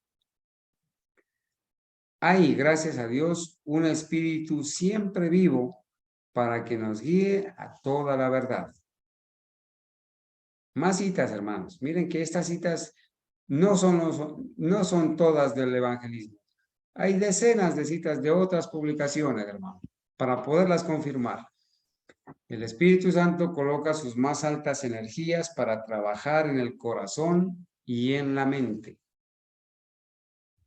Hay, gracias a Dios, un Espíritu siempre vivo para que nos guíe a toda la verdad. Más citas, hermanos. Miren que estas citas no son todas del evangelismo. Hay decenas de citas de otras publicaciones, hermano, para poderlas confirmar. El Espíritu Santo coloca sus más altas energías para trabajar en el corazón y en la mente.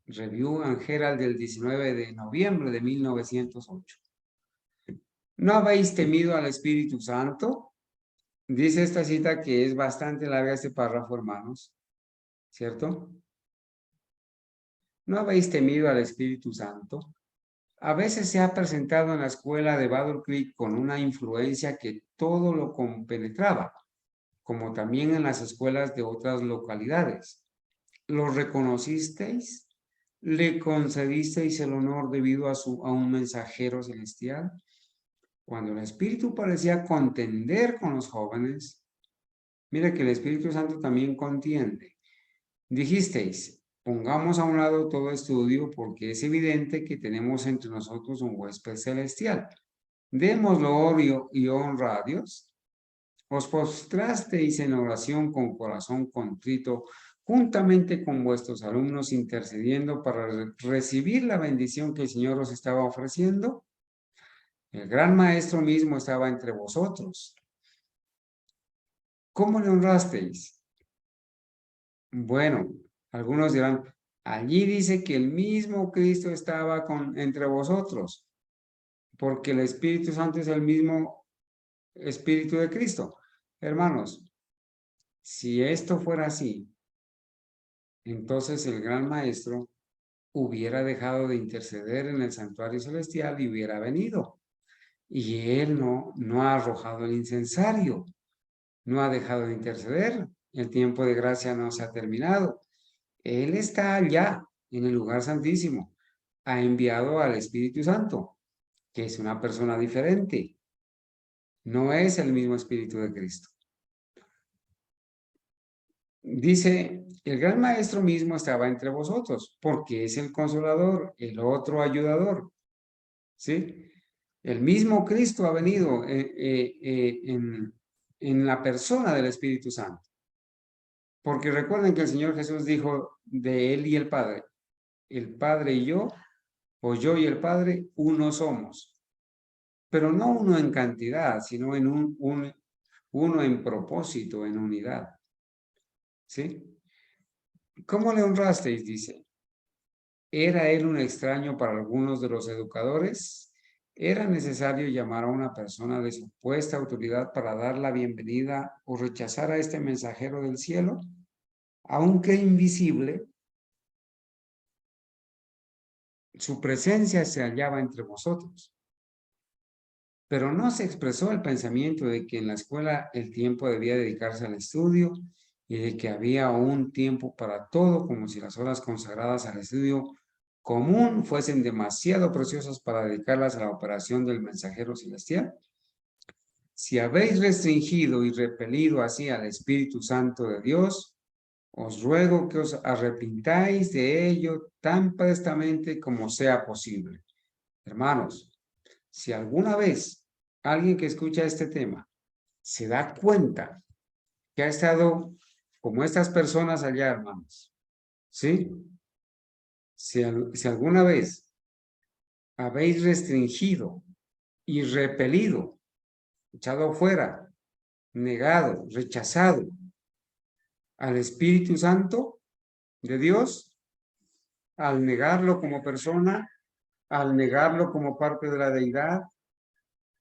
Review and Herald del 19 de noviembre de 1908. ¿No habéis temido al Espíritu Santo? Dice esta cita que es bastante larga este párrafo, hermanos, ¿cierto? ¿No habéis temido al Espíritu Santo? A veces se ha presentado en la escuela de Battle Creek con una influencia que todo lo compenetraba, como también en las escuelas de otras localidades. ¿Lo reconocisteis? ¿Le concedisteis el honor debido a un mensajero celestial? Cuando el Espíritu parecía contender con los jóvenes, mira que el Espíritu Santo también contiende. Dijisteis, pongamos a un lado todo estudio porque es evidente que tenemos entre nosotros un huésped celestial. Démoslo oro y honra a Dios. Os postrasteis en oración con corazón contrito, juntamente con vuestros alumnos intercediendo para recibir la bendición que el Señor os estaba ofreciendo. El gran maestro mismo estaba entre vosotros. ¿Cómo le honrasteis? Bueno, algunos dirán, allí dice que el mismo Cristo estaba entre vosotros, porque el Espíritu Santo es el mismo Espíritu de Cristo. Hermanos, si esto fuera así, entonces el gran maestro hubiera dejado de interceder en el santuario celestial y hubiera venido. Y él no ha arrojado el incensario, no ha dejado de interceder. El tiempo de gracia no se ha terminado. Él está allá en el lugar santísimo. Ha enviado al Espíritu Santo, que es una persona diferente. No es el mismo Espíritu de Cristo. Dice, el gran maestro mismo estaba entre vosotros, porque es el consolador, el otro ayudador, ¿sí? El mismo Cristo ha venido en la persona del Espíritu Santo. Porque recuerden que el Señor Jesús dijo de Él y el Padre y yo, o yo y el Padre, uno somos. Pero no uno en cantidad, sino en uno en propósito, en unidad. ¿Sí? ¿Cómo le honrasteis? Dice. ¿Era él un extraño para algunos de los educadores? ¿Era necesario llamar a una persona de supuesta autoridad para dar la bienvenida o rechazar a este mensajero del cielo? Aunque invisible, su presencia se hallaba entre vosotros. Pero no se expresó el pensamiento de que en la escuela el tiempo debía dedicarse al estudio y de que había un tiempo para todo, como si las horas consagradas al estudio común fuesen demasiado preciosas para dedicarlas a la operación del mensajero celestial. Si habéis restringido y repelido así al Espíritu Santo de Dios, os ruego que os arrepintáis de ello tan prestamente como sea posible. Hermanos, si alguna vez alguien que escucha este tema se da cuenta que ha estado como estas personas allá, hermanos, ¿sí? Si alguna vez habéis restringido y repelido, echado fuera, negado, rechazado al Espíritu Santo de Dios, al negarlo como persona, al negarlo como parte de la deidad,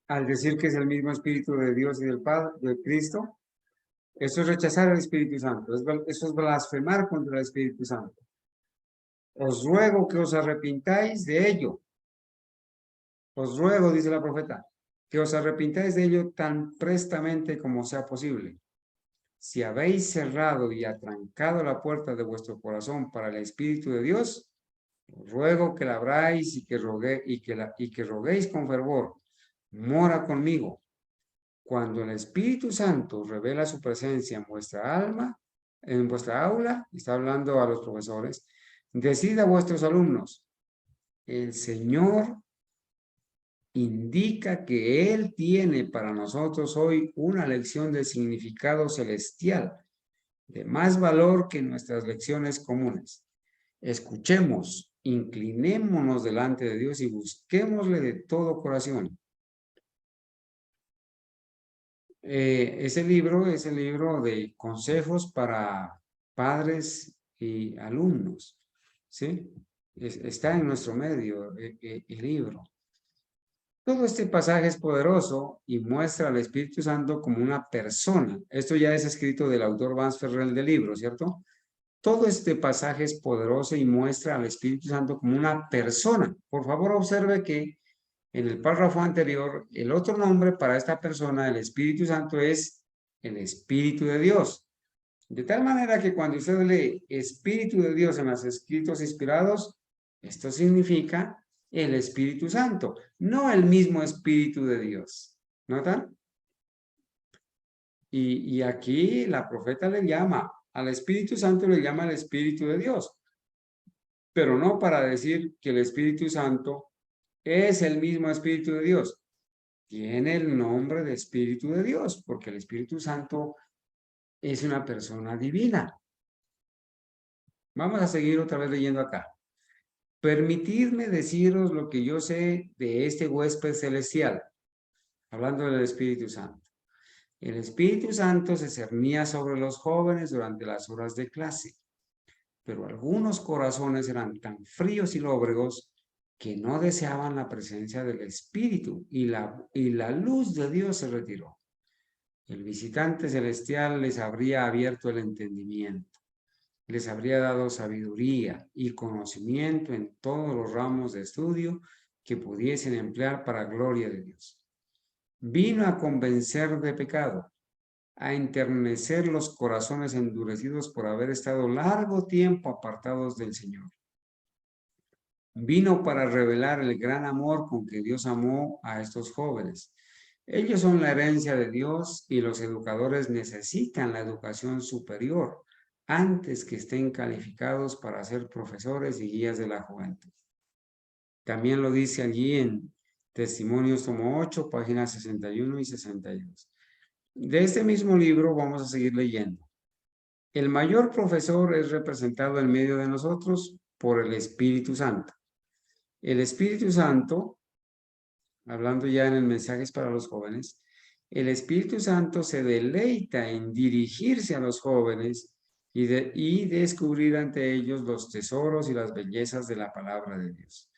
al decir que es el mismo Espíritu de Dios y del Padre, de Cristo, eso es rechazar al Espíritu Santo, eso es blasfemar contra el Espíritu Santo. Os ruego que os arrepintáis de ello. Os ruego, dice la profeta, que os arrepintáis de ello tan prestamente como sea posible. Si habéis cerrado y atrancado la puerta de vuestro corazón para el Espíritu de Dios, os ruego que la abráis y que roguéis con fervor. Mora conmigo. Cuando el Espíritu Santo revela su presencia en vuestra alma, en vuestra aula, está hablando a los profesores, decid a vuestros alumnos, el Señor indica que Él tiene para nosotros hoy una lección de significado celestial, de más valor que nuestras lecciones comunes. Escuchemos, inclinémonos delante de Dios y busquémosle de todo corazón. Ese libro es el libro de consejos para padres y alumnos, ¿sí? Está en nuestro medio el libro. Todo este pasaje es poderoso y muestra al Espíritu Santo como una persona. Esto ya es escrito del autor Vance Ferrell del libro, ¿cierto? Todo este pasaje es poderoso y muestra al Espíritu Santo como una persona. Por favor, observe que en el párrafo anterior, el otro nombre para esta persona, el Espíritu Santo, es el Espíritu de Dios. De tal manera que cuando usted lee Espíritu de Dios en los escritos inspirados, esto significa el Espíritu Santo, no el mismo Espíritu de Dios. ¿Notan? Y aquí la profeta le llama, al Espíritu Santo le llama el Espíritu de Dios, pero no para decir que el Espíritu Santo es el mismo Espíritu de Dios. Tiene el nombre de Espíritu de Dios, porque el Espíritu Santo es una persona divina. Vamos a seguir otra vez leyendo acá. Permitidme deciros lo que yo sé de este huésped celestial, hablando del Espíritu Santo. El Espíritu Santo se cernía sobre los jóvenes durante las horas de clase, pero algunos corazones eran tan fríos y lóbregos que no deseaban la presencia del Espíritu y la luz de Dios se retiró. El visitante celestial les habría abierto el entendimiento, les habría dado sabiduría y conocimiento en todos los ramos de estudio que pudiesen emplear para gloria de Dios. Vino a convencer de pecado, a enternecer los corazones endurecidos por haber estado largo tiempo apartados del Señor. Vino para revelar el gran amor con que Dios amó a estos jóvenes. Ellos son la herencia de Dios y los educadores necesitan la educación superior antes que estén calificados para ser profesores y guías de la juventud. También lo dice allí en Testimonios tomo 8, páginas 61 y 62. De este mismo libro vamos a seguir leyendo. El mayor profesor es representado en medio de nosotros por el Espíritu Santo. El Espíritu Santo, hablando ya en el mensajes para los jóvenes, el Espíritu Santo se deleita en dirigirse a los jóvenes y descubrir ante ellos los tesoros y las bellezas de la palabra de Dios.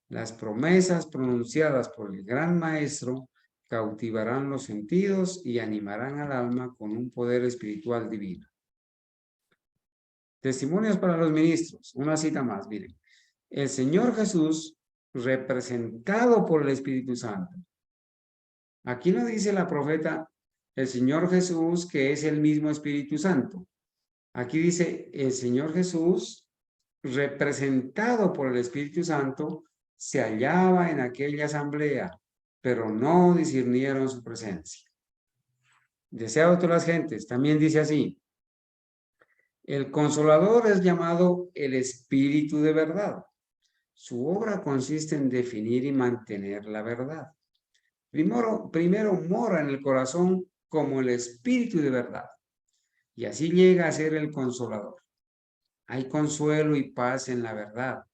Las promesas pronunciadas por el gran maestro cautivarán los sentidos y animarán al alma con un poder espiritual divino. Testimonios para los ministros. Una cita más, miren. El Señor Jesús, representado por el Espíritu Santo. Aquí no dice la profeta el Señor Jesús, que es el mismo Espíritu Santo. Aquí dice el Señor Jesús, representado por el Espíritu Santo, se hallaba en aquella asamblea, pero no discernieron su presencia. Deseado de todas las gentes, también dice así. El Consolador es llamado el Espíritu de verdad. Su obra consiste en definir y mantener la verdad. Primero mora en el corazón como el Espíritu de verdad, y así llega a ser el Consolador. Hay consuelo y paz en la verdad,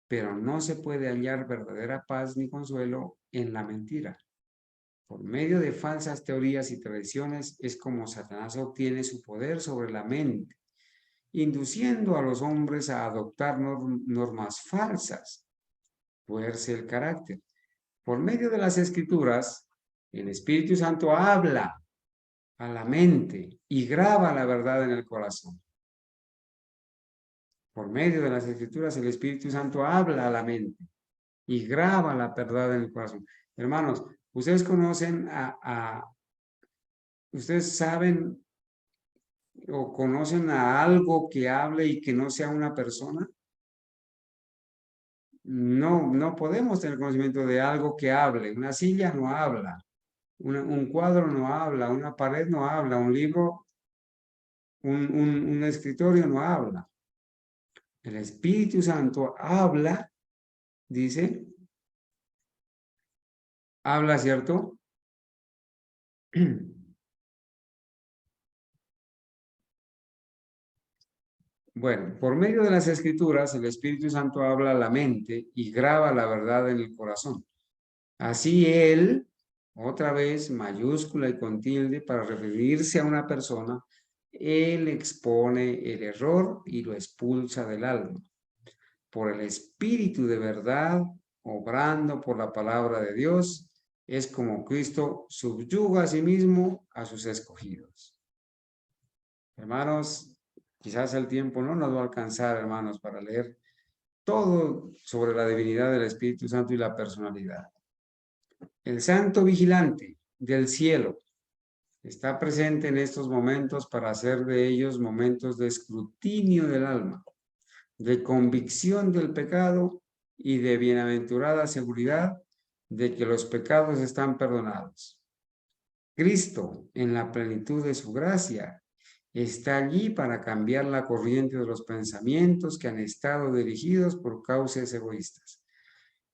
pero no se puede hallar verdadera paz ni consuelo en la mentira. Por medio de falsas teorías y tradiciones es como Satanás obtiene su poder sobre la mente, induciendo a los hombres a adoptar normas falsas, fuerza el carácter. Por medio de las Escrituras, el Espíritu Santo habla a la mente y graba la verdad en el corazón. Por medio de las Escrituras, el Espíritu Santo habla a la mente y graba la verdad en el corazón. Hermanos, ustedes conocen ustedes saben o conocen a algo que hable y que no sea una persona. No podemos tener conocimiento de algo que hable. Una silla no habla, un cuadro no habla, una pared no habla, un libro, un escritorio no habla. El Espíritu Santo habla, dice, habla, ¿cierto? Bueno, por medio de las Escrituras, el Espíritu Santo habla a la mente y graba la verdad en el corazón. Así él, otra vez, mayúscula y con tilde, para referirse a una persona, él expone el error y lo expulsa del alma. Por el Espíritu de verdad, obrando por la palabra de Dios, es como Cristo subyuga a sí mismo a sus escogidos. Hermanos, quizás el tiempo no nos va a alcanzar, hermanos, para leer todo sobre la divinidad del Espíritu Santo y la personalidad. El Santo Vigilante del cielo está presente en estos momentos para hacer de ellos momentos de escrutinio del alma, de convicción del pecado y de bienaventurada seguridad de que los pecados están perdonados. Cristo, en la plenitud de su gracia, está allí para cambiar la corriente de los pensamientos que han estado dirigidos por causas egoístas.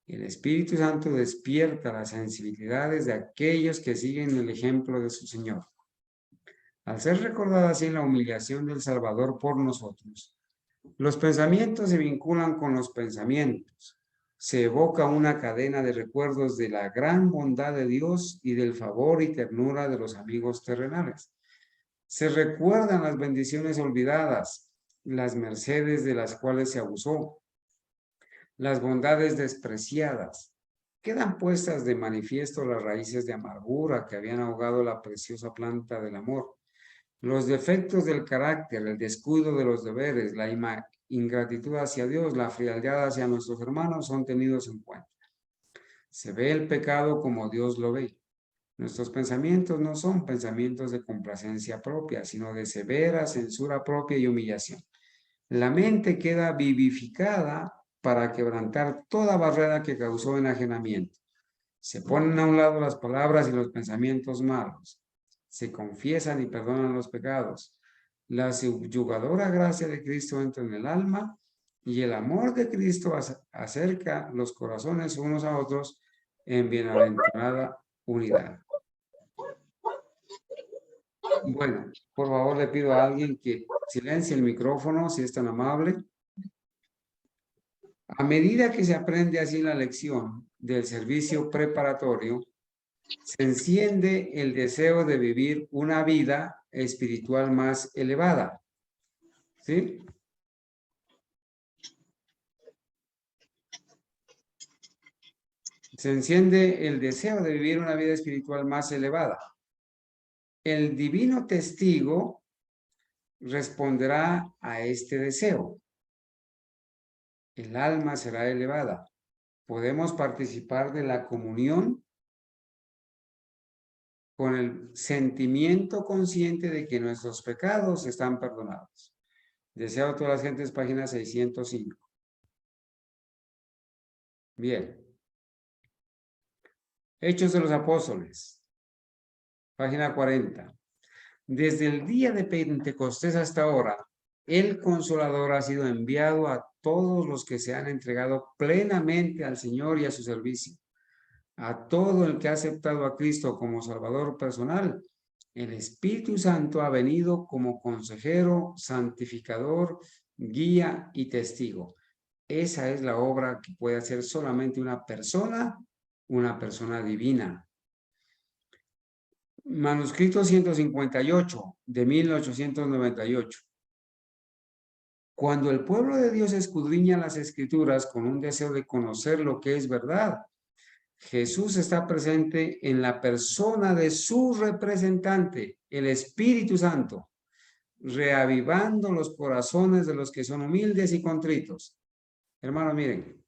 El Espíritu Santo despierta las sensibilidades de aquellos que siguen el ejemplo de su Señor. Al ser recordada así la humillación del Salvador por nosotros, los pensamientos se vinculan con los pensamientos. Se evoca una cadena de recuerdos de la gran bondad de Dios y del favor y ternura de los amigos terrenales. Se recuerdan las bendiciones olvidadas, las mercedes de las cuales se abusó, las bondades despreciadas. Quedan puestas de manifiesto las raíces de amargura que habían ahogado la preciosa planta del amor. Los defectos del carácter, el descuido de los deberes, la ingratitud hacia Dios, la frialdad hacia nuestros hermanos son tenidos en cuenta. Se ve el pecado como Dios lo ve. Nuestros pensamientos no son pensamientos de complacencia propia, sino de severa censura propia y humillación. La mente queda vivificada para quebrantar toda barrera que causó enajenamiento. Se ponen a un lado las palabras y los pensamientos malos. Se confiesan y perdonan los pecados. La subyugadora gracia de Cristo entra en el alma y el amor de Cristo acerca los corazones unos a otros en bienaventurada unidad. Bueno, por favor le pido a alguien que silencie el micrófono, si es tan amable. A medida que se aprende así la lección del servicio preparatorio, se enciende el deseo de vivir una vida espiritual más elevada. ¿Sí? Se enciende el deseo de vivir una vida espiritual más elevada. El divino testigo responderá a este deseo. El alma será elevada. Podemos participar de la comunión con el sentimiento consciente de que nuestros pecados están perdonados. Deseo a todas las gentes, página 605. Bien. Hechos de los Apóstoles, página 40. Desde el día de Pentecostés hasta ahora, el Consolador ha sido enviado a todos los que se han entregado plenamente al Señor y a su servicio. A todo el que ha aceptado a Cristo como Salvador personal, el Espíritu Santo ha venido como consejero, santificador, guía y testigo. Esa es la obra que puede hacer solamente una persona divina. Manuscrito 158 de 1898. Cuando el pueblo de Dios escudriña las Escrituras con un deseo de conocer lo que es verdad, Jesús está presente en la persona de su representante, el Espíritu Santo, reavivando los corazones de los que son humildes y contritos. Hermanos, miren.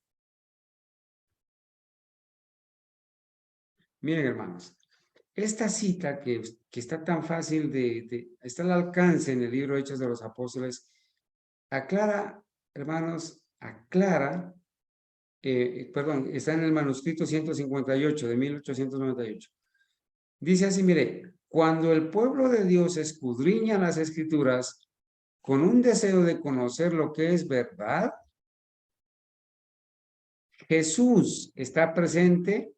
Miren, hermanos. Esta cita que está tan fácil está al alcance en el libro Hechos de los Apóstoles, aclara, hermanos, está en el manuscrito 158 de 1898. Dice así, mire, cuando el pueblo de Dios escudriña las Escrituras con un deseo de conocer lo que es verdad, Jesús está presente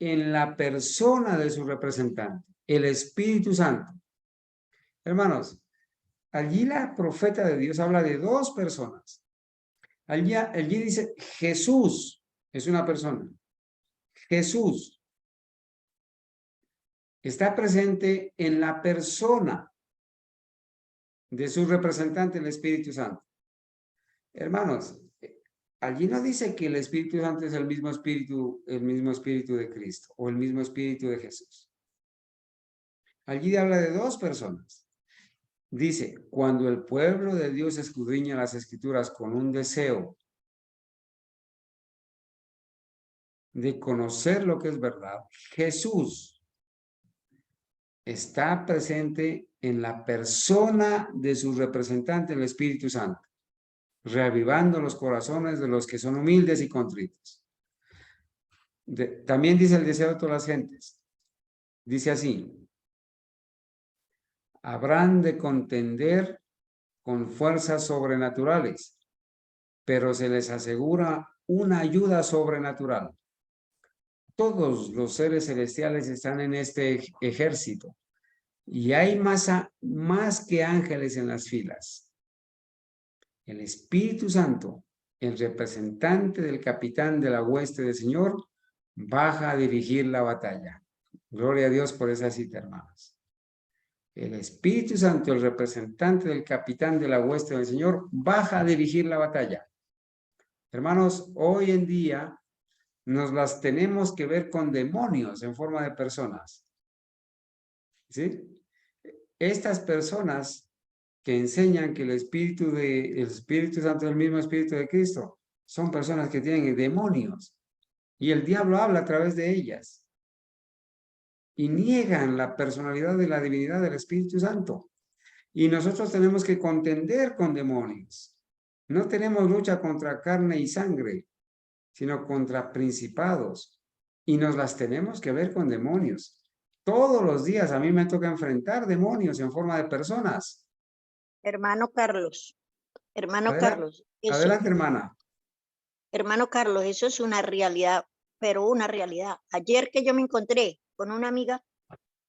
en la persona de su representante, el Espíritu Santo. Hermanos, allí la profeta de Dios habla de dos personas. Allí dice Jesús es una persona. Jesús está presente en la persona de su representante, el Espíritu Santo. Hermanos, allí no dice que el Espíritu Santo es el mismo Espíritu de Cristo o el mismo Espíritu de Jesús. Allí habla de dos personas. Dice, cuando el pueblo de Dios escudriña las Escrituras con un deseo de conocer lo que es verdad, Jesús está presente en la persona de su representante, el Espíritu Santo, reavivando los corazones de los que son humildes y contritos. También dice el deseo de todas las gentes. Dice así, habrán de contender con fuerzas sobrenaturales, pero se les asegura una ayuda sobrenatural. Todos los seres celestiales están en este ejército y hay más que ángeles en las filas. El Espíritu Santo, el representante del capitán de la hueste del Señor, baja a dirigir la batalla. Gloria a Dios por esa cita, hermanos. El Espíritu Santo, el representante del capitán de la hueste del Señor, baja a dirigir la batalla. Hermanos, hoy en día nos las tenemos que ver con demonios en forma de personas. ¿Sí? Estas personas que enseñan que el Espíritu Santo es el mismo Espíritu de Cristo, son personas que tienen demonios y el diablo habla a través de ellas y niegan la personalidad de la divinidad del Espíritu Santo. Y nosotros tenemos que contender con demonios. No tenemos lucha contra carne y sangre, sino contra principados. Y nos las tenemos que ver con demonios. Todos los días a mí me toca enfrentar demonios en forma de personas. Hermano Carlos, hermano Adelante, Carlos, eso, adelante, hermana. hermano Carlos, eso es una realidad, pero una realidad. Ayer que yo me encontré con una amiga,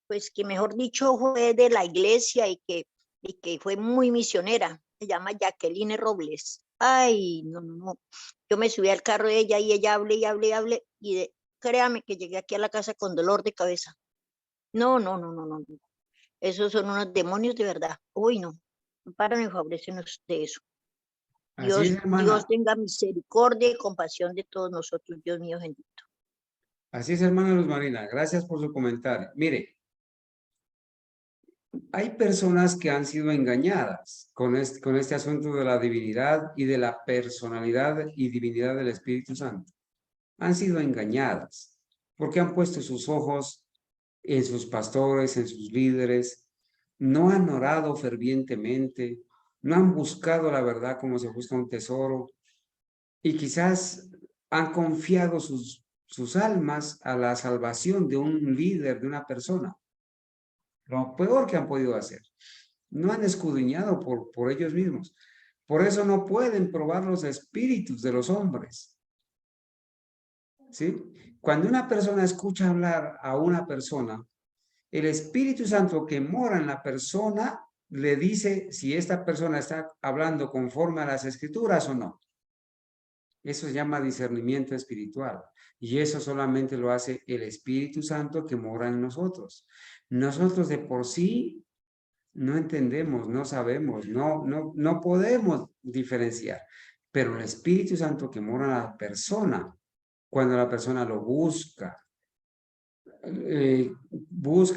pues que mejor dicho fue de la iglesia y que fue muy misionera, se llama Jacqueline Robles. Ay, no, no, no. Yo me subí al carro de ella y ella hablé y hablé y hablé créame que llegué aquí a la casa con dolor de cabeza. No, no, no, no, no, no. Esos son unos demonios de verdad. Uy, no. Ampáranos y favorécenos de eso. Así es, Dios hermana. tenga misericordia y compasión de todos nosotros, Dios mío bendito. Así es, hermana Luz Marina. Gracias por su comentario. Mire, hay personas que han sido engañadas con este asunto de la divinidad y de la personalidad y divinidad del Espíritu Santo. Han sido engañadas porque han puesto sus ojos en sus pastores, en sus líderes, no han orado fervientemente, no han buscado la verdad como se busca un tesoro y quizás han confiado sus almas a la salvación de un líder, de una persona. Lo peor que han podido hacer. No han escudriñado por ellos mismos. Por eso no pueden probar los espíritus de los hombres. ¿Sí? Cuando una persona escucha hablar a una persona, el Espíritu Santo que mora en la persona le dice si esta persona está hablando conforme a las escrituras o no. Eso se llama discernimiento espiritual. Y eso solamente lo hace el Espíritu Santo que mora en nosotros. Nosotros de por sí no entendemos, no sabemos, no podemos diferenciar. Pero el Espíritu Santo que mora en la persona, cuando la persona lo busca,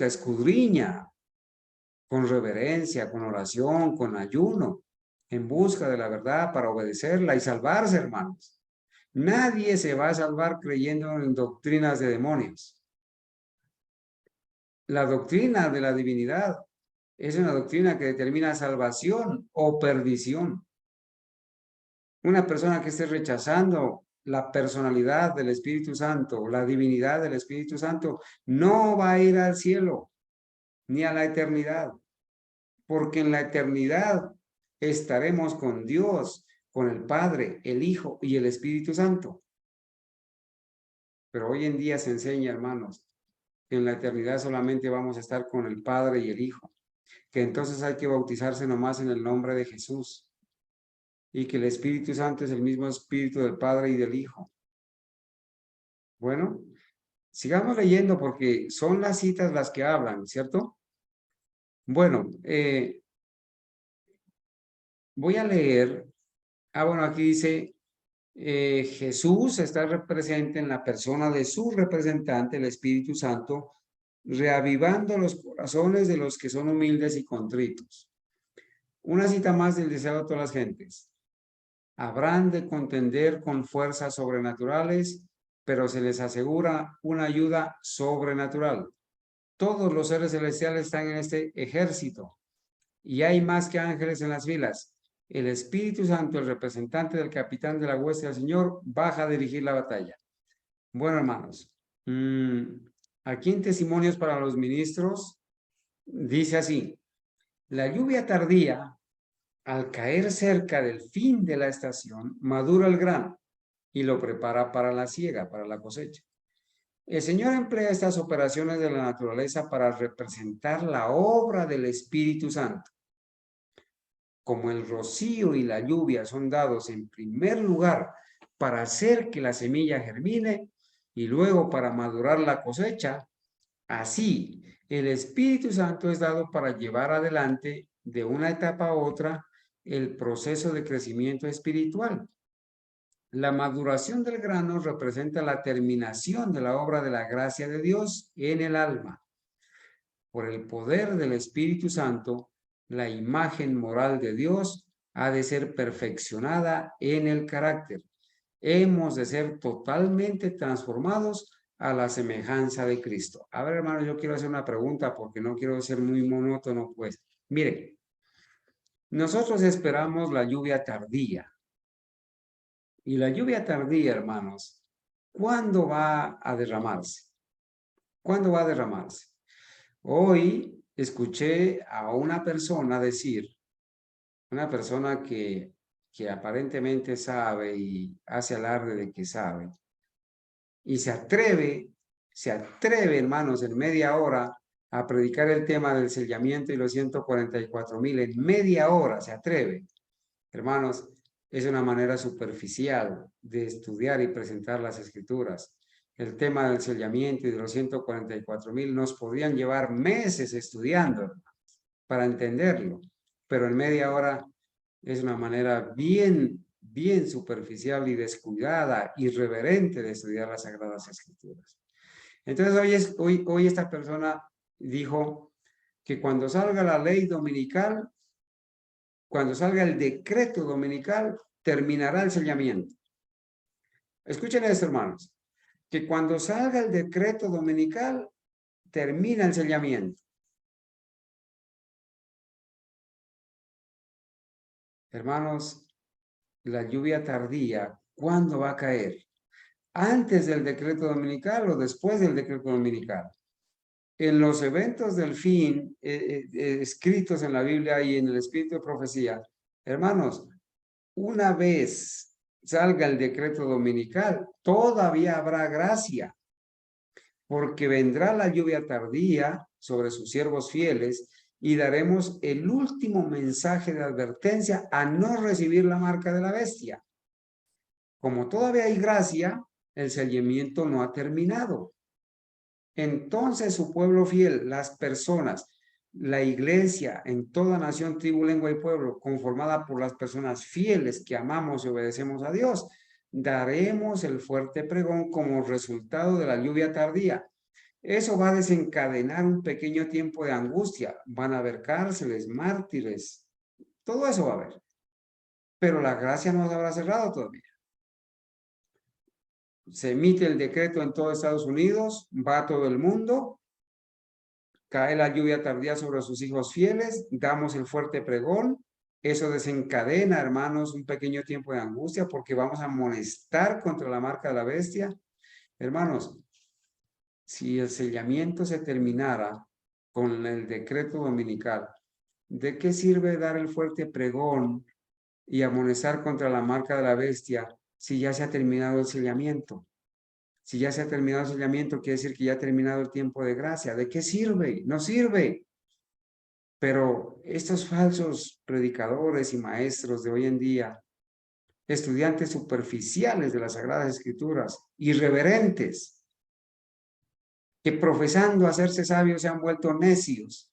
escudriña, con reverencia, con oración, con ayuno, en busca de la verdad para obedecerla y salvarse, hermanos. Nadie se va a salvar creyendo en doctrinas de demonios. La doctrina de la divinidad es una doctrina que determina salvación o perdición. Una persona que esté rechazando la personalidad del Espíritu Santo, la divinidad del Espíritu Santo, no va a ir al cielo ni a la eternidad, porque en la eternidad estaremos con Dios, con el Padre, el Hijo y el Espíritu Santo. Pero hoy en día se enseña, hermanos, que en la eternidad solamente vamos a estar con el Padre y el Hijo, que entonces hay que bautizarse nomás en el nombre de Jesús y que el Espíritu Santo es el mismo Espíritu del Padre y del Hijo. Bueno, sigamos leyendo porque son las citas las que hablan, ¿cierto? Bueno, voy a leer. Bueno, aquí dice, Jesús está presente en la persona de su representante, el Espíritu Santo, reavivando los corazones de los que son humildes y contritos. Una cita más del deseo de todas las gentes. Habrán de contender con fuerzas sobrenaturales, pero se les asegura una ayuda sobrenatural. Todos los seres celestiales están en este ejército y hay más que ángeles en las filas. El Espíritu Santo, el representante del capitán de la hueste del Señor, baja a dirigir la batalla. Bueno, hermanos, aquí en Testimonios para los Ministros dice así: la lluvia tardía, al caer cerca del fin de la estación, madura el grano y lo prepara para la siega, para la cosecha. El Señor emplea estas operaciones de la naturaleza para representar la obra del Espíritu Santo. Como el rocío y la lluvia son dados en primer lugar para hacer que la semilla germine y luego para madurar la cosecha, así el Espíritu Santo es dado para llevar adelante de una etapa a otra el proceso de crecimiento espiritual. La maduración del grano representa la terminación de la obra de la gracia de Dios en el alma. Por el poder del Espíritu Santo, la imagen moral de Dios ha de ser perfeccionada en el carácter. Hemos de ser totalmente transformados a la semejanza de Cristo. A ver, hermano, yo quiero hacer una pregunta porque no quiero ser muy monótono, pues. Mire, nosotros esperamos la lluvia tardía. Y la lluvia tardía, hermanos, ¿cuándo va a derramarse? ¿Cuándo va a derramarse? Hoy escuché a una persona decir una persona que aparentemente sabe y hace alarde de que sabe, y se atreve, hermanos, en media hora a predicar el tema del sellamiento y los 144,000, en media hora se atreve. Hermanos, es una manera superficial de estudiar y presentar las escrituras. El tema del sellamiento y de los 144,000 nos podrían llevar meses estudiando para entenderlo, pero en media hora es una manera bien superficial y descuidada, irreverente de estudiar las Sagradas Escrituras. Entonces hoy esta persona dijo que cuando salga la ley dominical, cuando salga el decreto dominical, terminará el sellamiento. Escuchen esto, hermanos, que cuando salga el decreto dominical, termina el sellamiento. Hermanos, la lluvia tardía, ¿cuándo va a caer? ¿Antes del decreto dominical o después del decreto dominical? En los eventos del fin, escritos en la Biblia y en el Espíritu de Profecía, hermanos, una vez salga el decreto dominical, todavía habrá gracia, porque vendrá la lluvia tardía sobre sus siervos fieles y daremos el último mensaje de advertencia a no recibir la marca de la bestia. Como todavía hay gracia, el sellamiento no ha terminado. Entonces su pueblo fiel, las personas, la iglesia en toda nación, tribu, lengua y pueblo, conformada por las personas fieles que amamos y obedecemos a Dios, daremos el fuerte pregón como resultado de la lluvia tardía. Eso va a desencadenar un pequeño tiempo de angustia. Van a haber cárceles, mártires, todo eso va a haber. Pero la gracia no se habrá cerrado todavía. Se emite el decreto en todo Estados Unidos, va a todo el mundo, cae la lluvia tardía sobre sus hijos fieles, damos el fuerte pregón, eso desencadena, hermanos, un pequeño tiempo de angustia porque vamos a amonestar contra la marca de la bestia. Hermanos, si el sellamiento se terminara con el decreto dominical, ¿de qué sirve dar el fuerte pregón y amonestar contra la marca de la bestia si ya se ha terminado el sellamiento? Si ya se ha terminado el sellamiento, quiere decir que ya ha terminado el tiempo de gracia. ¿De qué sirve? No sirve. Pero estos falsos predicadores y maestros de hoy en día, estudiantes superficiales de las Sagradas Escrituras, irreverentes, que profesando hacerse sabios se han vuelto necios,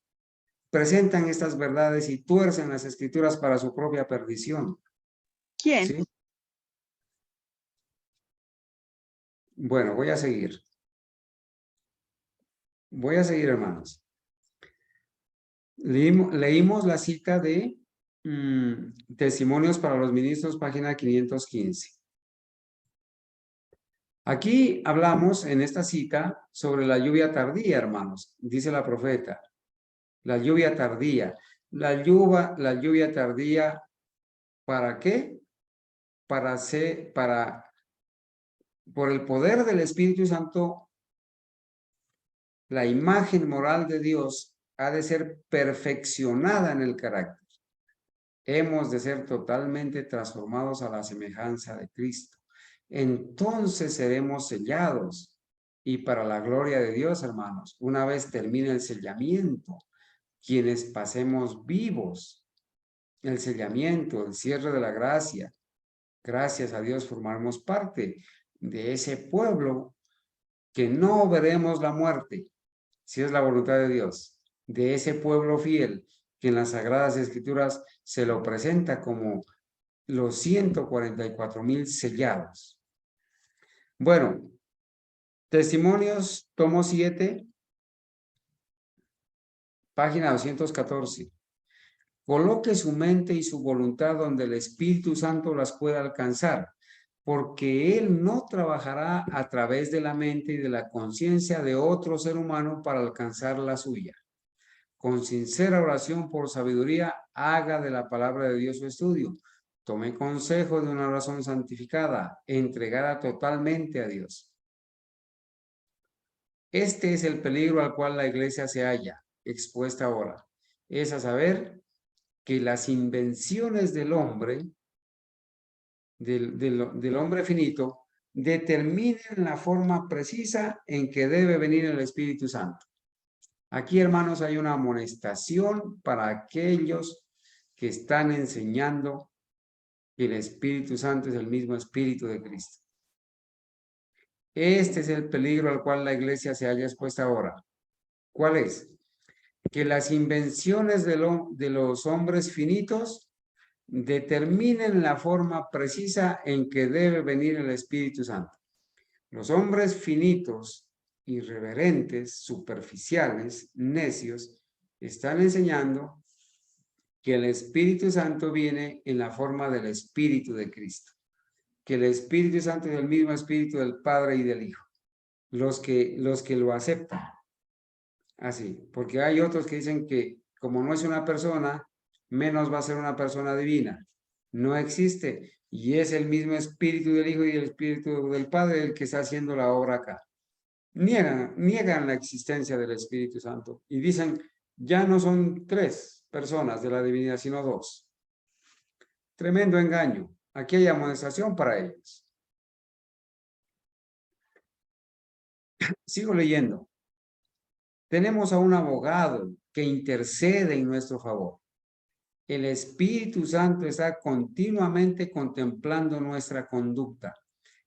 presentan estas verdades y tuercen las Escrituras para su propia perdición. ¿Quién? ¿Sí? Bueno, voy a seguir. Voy a seguir, hermanos. Leímos la cita de Testimonios para los Ministros, página 515. Aquí hablamos en esta cita sobre la lluvia tardía, hermanos, dice la profeta. La lluvia tardía. La lluvia tardía, ¿para qué? Por el poder del Espíritu Santo, la imagen moral de Dios ha de ser perfeccionada en el carácter. Hemos de ser totalmente transformados a la semejanza de Cristo. Entonces seremos sellados. Y para la gloria de Dios, hermanos, una vez termine el sellamiento, quienes pasemos vivos, el sellamiento, el cierre de la gracia, gracias a Dios formamos parte de ese pueblo que no veremos la muerte, si es la voluntad de Dios, de ese pueblo fiel que en las Sagradas Escrituras se lo presenta como los 144,000 sellados. Bueno, Testimonios, tomo 7, página 214. Coloque su mente y su voluntad donde el Espíritu Santo las pueda alcanzar, porque Él no trabajará a través de la mente y de la conciencia de otro ser humano para alcanzar la suya. Con sincera oración por sabiduría, haga de la palabra de Dios su estudio. Tome consejo de una oración santificada, entregada totalmente a Dios. Este es el peligro al cual la iglesia se halla expuesta ahora. Es a saber, que las invenciones del hombre, del hombre finito, determinen la forma precisa en que debe venir el Espíritu Santo. Aquí, hermanos, hay una amonestación para aquellos que están enseñando que el Espíritu Santo es el mismo Espíritu de Cristo. Este es el peligro al cual la iglesia se haya expuesta ahora. ¿Cuál es? Que las invenciones de los hombres finitos determinen la forma precisa en que debe venir el Espíritu Santo. Los hombres finitos, irreverentes, superficiales, necios, están enseñando que el Espíritu Santo viene en la forma del Espíritu de Cristo, que el Espíritu Santo es el mismo Espíritu del Padre y del Hijo, los que lo aceptan. Así, porque hay otros que dicen que como no es una persona, menos va a ser una persona divina. No existe, y es el mismo Espíritu del Hijo y el Espíritu del Padre el que está haciendo la obra acá. Niegan la existencia del Espíritu Santo y dicen, ya no son 3 personas de la divinidad, sino 2. Tremendo engaño. Aquí hay amonestación para ellos. Sigo leyendo. Tenemos a un abogado que intercede en nuestro favor. El Espíritu Santo está continuamente contemplando nuestra conducta.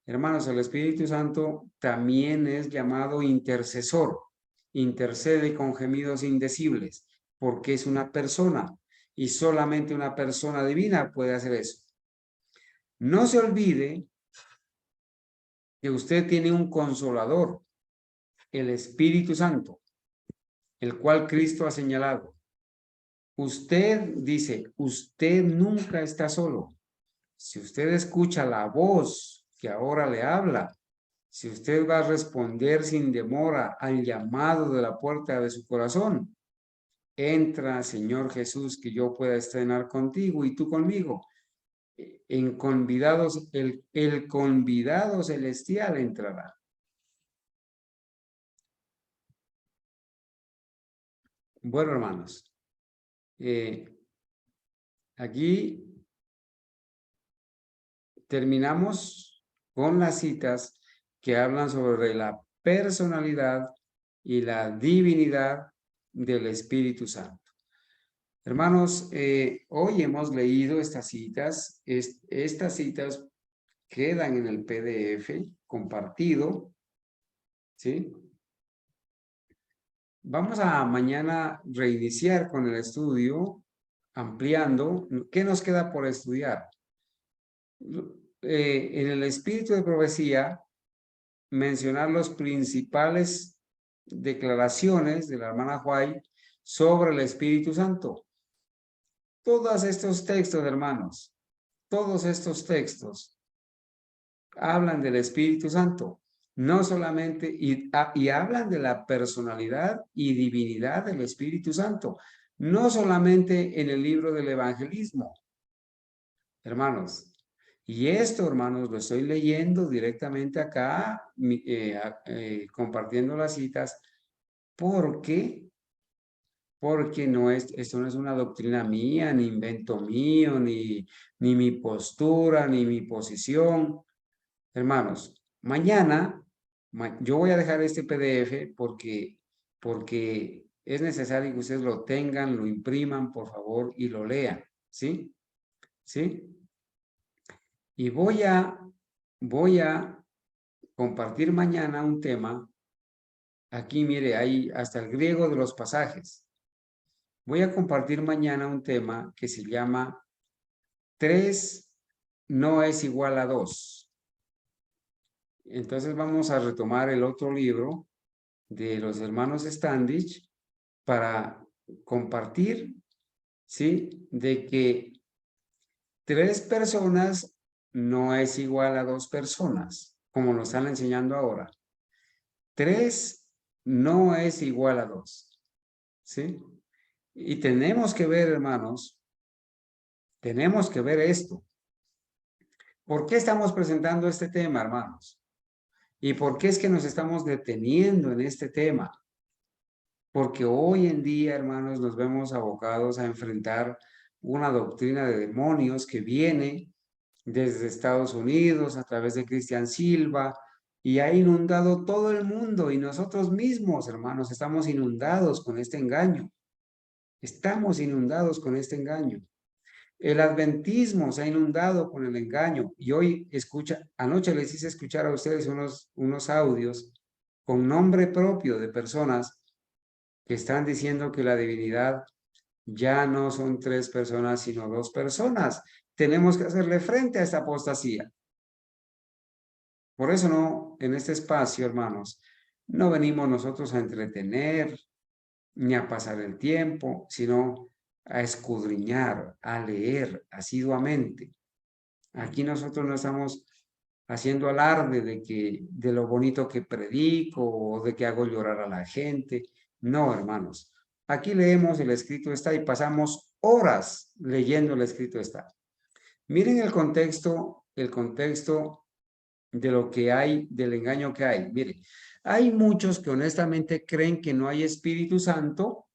Hermanos, el Espíritu Santo también es llamado intercesor. Intercede con gemidos indecibles, porque es una persona y solamente una persona divina puede hacer eso. No se olvide que usted tiene un consolador, el Espíritu Santo, el cual Cristo ha señalado. Usted dice, usted nunca está solo. Si usted escucha la voz que ahora le habla, si usted va a responder sin demora al llamado de la puerta de su corazón, entra, Señor Jesús, que yo pueda estrenar contigo y tú conmigo. En convidados, el convidado celestial entrará. Bueno, hermanos, aquí terminamos con las citas que hablan sobre la personalidad y la divinidad del Espíritu Santo. Hermanos, hoy hemos leído estas citas. Estas citas quedan en el PDF compartido, ¿sí? Vamos a mañana reiniciar con el estudio, ampliando. ¿Qué nos queda por estudiar? En el espíritu de profecía, mencionar los principales declaraciones de la hermana White sobre el Espíritu Santo. Todos estos textos, hermanos, todos estos textos hablan del Espíritu Santo, no solamente, y hablan de la personalidad y divinidad del Espíritu Santo, no solamente en el libro del evangelismo, hermanos. Y esto, hermanos, lo estoy leyendo directamente acá, compartiendo las citas, porque esto no es una doctrina mía, ni invento mío, ni mi postura, ni mi posición. Hermanos, mañana yo voy a dejar este PDF porque es necesario que ustedes lo tengan, lo impriman, por favor, y lo lean, ¿sí? ¿Sí? Y voy a compartir mañana un tema. Aquí, mire, hay hasta el griego de los pasajes. Voy a compartir mañana un tema que se llama 3 no es igual a 2. Entonces vamos a retomar el otro libro de los hermanos Standish para compartir, ¿sí? De que 3 personas no es igual a 2 personas, como nos están enseñando ahora. 3 no es igual a 2, ¿sí? Y tenemos que ver, hermanos, tenemos que ver esto. ¿Por qué estamos presentando este tema, hermanos? ¿Y por qué es que nos estamos deteniendo en este tema? Porque hoy en día, hermanos, nos vemos abocados a enfrentar una doctrina de demonios que viene desde Estados Unidos a través de Cristian Silva y ha inundado todo el mundo y nosotros mismos, hermanos, estamos inundados con este engaño. Estamos inundados con este engaño. El adventismo se ha inundado con el engaño y hoy anoche les hice escuchar a ustedes unos audios con nombre propio de personas que están diciendo que la divinidad ya no son 3 personas, sino 2 personas. Tenemos que hacerle frente a esta apostasía. Por eso no, en este espacio, hermanos, no venimos nosotros a entretener ni a pasar el tiempo, sino a escudriñar, a leer asiduamente. Aquí nosotros no estamos haciendo alarde de lo bonito que predico o de que hago llorar a la gente. No, hermanos. Aquí leemos el escrito está y pasamos horas leyendo el escrito está. Miren el contexto de lo que hay, del engaño que hay. Miren, hay muchos que honestamente creen que no hay Espíritu Santo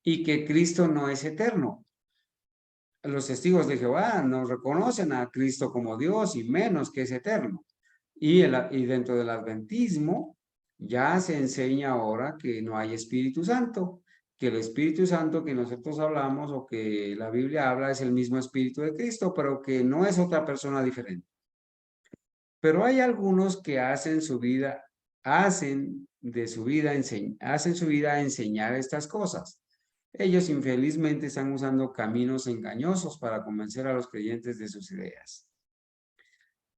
y que Cristo no es eterno. Los testigos de Jehová no reconocen a Cristo como Dios y menos que es eterno. Y dentro del adventismo ya se enseña ahora que no hay Espíritu Santo, que el Espíritu Santo que nosotros hablamos o que la Biblia habla es el mismo Espíritu de Cristo, pero que no es otra persona diferente. Pero hay algunos que hacen su vida a enseñar estas cosas. Ellos infelizmente están usando caminos engañosos para convencer a los creyentes de sus ideas.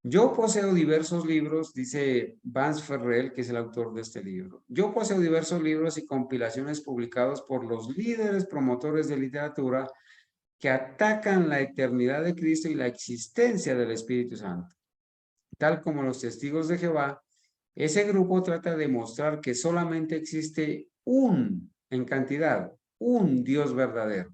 Yo poseo diversos libros, dice Vance Ferrell, que es el autor de este libro. Yo poseo diversos libros y compilaciones publicados por los líderes promotores de literatura que atacan la eternidad de Cristo y la existencia del Espíritu Santo. Tal como los testigos de Jehová, ese grupo trata de mostrar que solamente existe en cantidad, un Dios verdadero.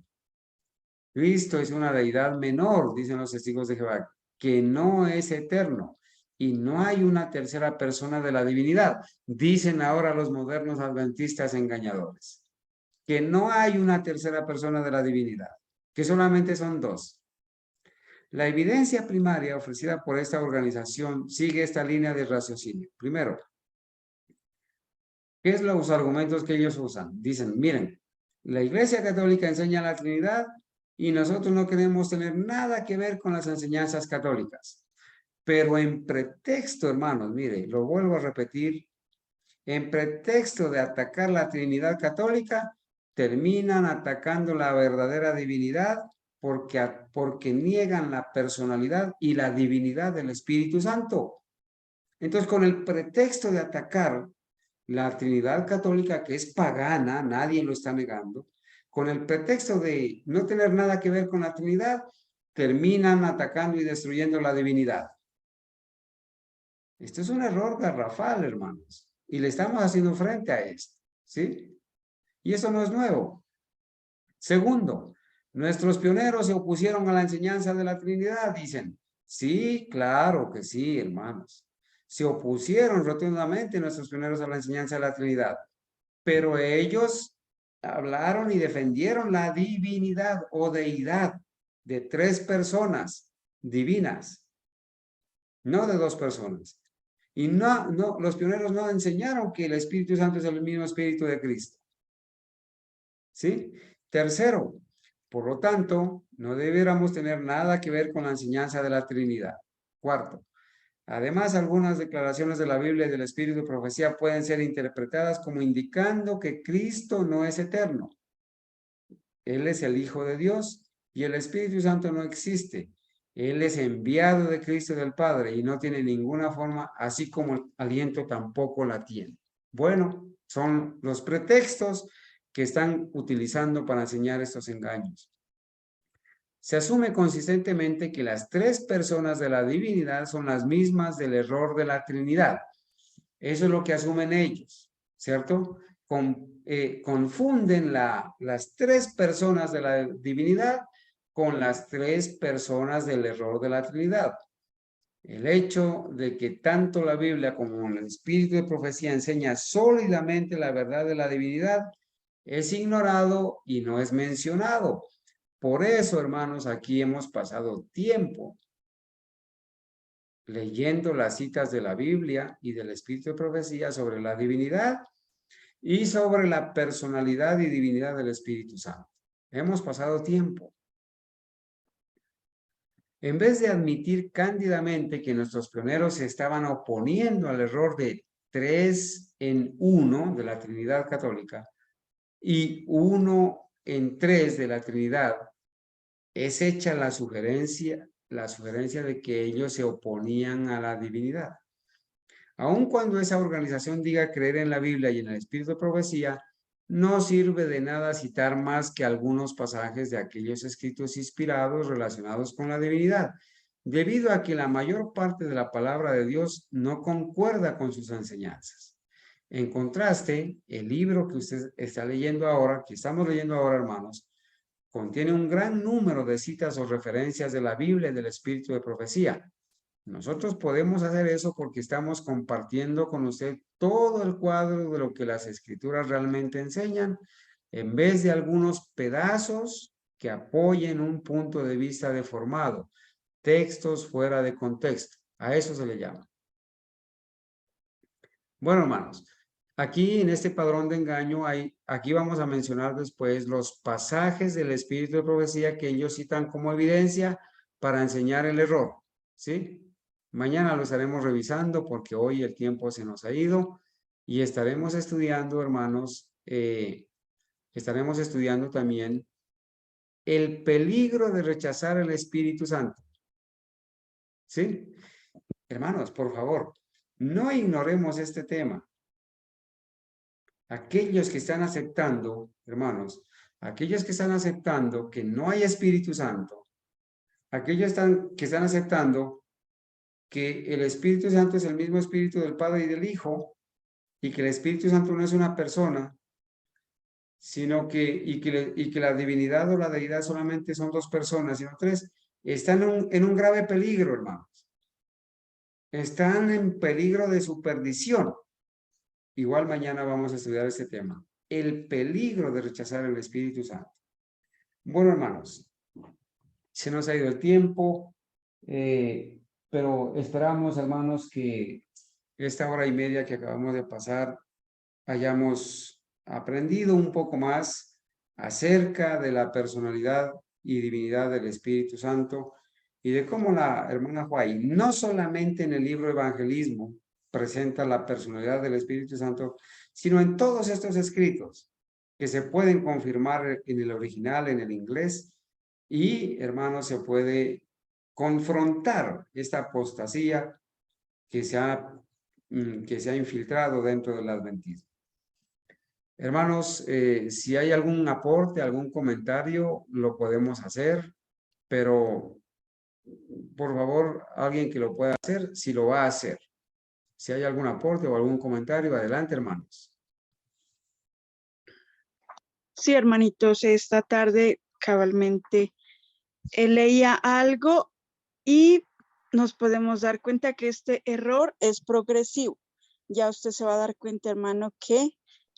Cristo es una deidad menor, dicen los testigos de Jehová, que no es eterno y no hay una tercera persona de la divinidad. Dicen ahora los modernos adventistas engañadores, que no hay una tercera persona de la divinidad, que solamente son 2. La evidencia primaria ofrecida por esta organización sigue esta línea de raciocinio. Primero, ¿qué es los argumentos que ellos usan? Dicen, miren, la Iglesia Católica enseña la Trinidad y nosotros no queremos tener nada que ver con las enseñanzas católicas. Pero en pretexto, hermanos, mire, lo vuelvo a repetir, en pretexto de atacar la Trinidad católica, terminan atacando la verdadera divinidad porque niegan la personalidad y la divinidad del Espíritu Santo. Entonces, con el pretexto de atacar la Trinidad católica, que es pagana, nadie lo está negando, con el pretexto de no tener nada que ver con la Trinidad, terminan atacando y destruyendo la divinidad. Esto es un error garrafal, hermanos, y le estamos haciendo frente a esto, ¿sí? Y eso no es nuevo. Segundo, nuestros pioneros se opusieron a la enseñanza de la Trinidad, dicen. Sí, claro que sí, hermanos. Se opusieron rotundamente nuestros pioneros a la enseñanza de la Trinidad, pero ellos hablaron y defendieron la divinidad o deidad de 3 personas divinas, no de 2 personas. Y los pioneros no enseñaron que el Espíritu Santo es el mismo Espíritu de Cristo. ¿Sí? Tercero, por lo tanto, no debiéramos tener nada que ver con la enseñanza de la Trinidad. Cuarto, además, algunas declaraciones de la Biblia y del Espíritu de profecía pueden ser interpretadas como indicando que Cristo no es eterno. Él es el Hijo de Dios y el Espíritu Santo no existe. Él es enviado de Cristo y del Padre y no tiene ninguna forma, así como el aliento tampoco la tiene. Bueno, son los pretextos que están utilizando para enseñar estos engaños. Se asume consistentemente que las 3 personas de la divinidad son las mismas del error de la Trinidad. Eso es lo que asumen ellos, ¿cierto? Confunden las 3 personas de la divinidad con las 3 personas del error de la Trinidad. El hecho de que tanto la Biblia como el Espíritu de profecía enseña sólidamente la verdad de la divinidad es ignorado y no es mencionado. Por eso, hermanos, aquí hemos pasado tiempo leyendo las citas de la Biblia y del Espíritu de Profecía sobre la divinidad y sobre la personalidad y divinidad del Espíritu Santo. Hemos pasado tiempo. En vez de admitir cándidamente que nuestros pioneros se estaban oponiendo al error de 3 en 1 de la Trinidad Católica y 1 en 3 de la Trinidad, es hecha la sugerencia de que ellos se oponían a la divinidad. Aun cuando esa organización diga creer en la Biblia y en el Espíritu de Profecía, no sirve de nada citar más que algunos pasajes de aquellos escritos inspirados relacionados con la divinidad, debido a que la mayor parte de la palabra de Dios no concuerda con sus enseñanzas. En contraste, el libro que usted está leyendo ahora, que estamos leyendo ahora, hermanos, contiene un gran número de citas o referencias de la Biblia y del Espíritu de Profecía. Nosotros podemos hacer eso porque estamos compartiendo con usted todo el cuadro de lo que las escrituras realmente enseñan, en vez de algunos pedazos que apoyen un punto de vista deformado, textos fuera de contexto. A eso se le llama. Bueno, hermanos, aquí en este padrón de engaño aquí vamos a mencionar después los pasajes del Espíritu de Profecía que ellos citan como evidencia para enseñar el error, ¿sí? Mañana lo estaremos revisando porque hoy el tiempo se nos ha ido y estaremos estudiando, hermanos, estaremos estudiando también el peligro de rechazar el Espíritu Santo. ¿Sí? Hermanos, por favor, no ignoremos este tema. Aquellos que están aceptando, hermanos, aquellos que están aceptando que no hay Espíritu Santo, aquellos que están aceptando que el Espíritu Santo es el mismo Espíritu del Padre y del Hijo, y que el Espíritu Santo no es una persona, sino que la divinidad o la deidad solamente son dos personas, sino tres, están en un grave peligro, hermanos. Están en peligro de su perdición. Igual mañana vamos a estudiar este tema. El peligro de rechazar el Espíritu Santo. Bueno, hermanos, se nos ha ido el tiempo, pero esperamos, hermanos, que esta hora y media que acabamos de pasar hayamos aprendido un poco más acerca de la personalidad y divinidad del Espíritu Santo y de cómo la hermana Huay, no solamente en el libro Evangelismo, presenta la personalidad del Espíritu Santo, sino en todos estos escritos que se pueden confirmar en el original, en el inglés, y, hermanos, se puede confrontar esta apostasía que se ha infiltrado dentro del adventismo. Hermanos, si hay algún aporte, algún comentario, lo podemos hacer, pero por favor, alguien que lo pueda hacer, si lo va a hacer. Si hay algún aporte o algún comentario, adelante, hermanos. Sí, hermanitos, esta tarde cabalmente leía algo y nos podemos dar cuenta que este error es progresivo. Ya usted se va a dar cuenta, hermano, que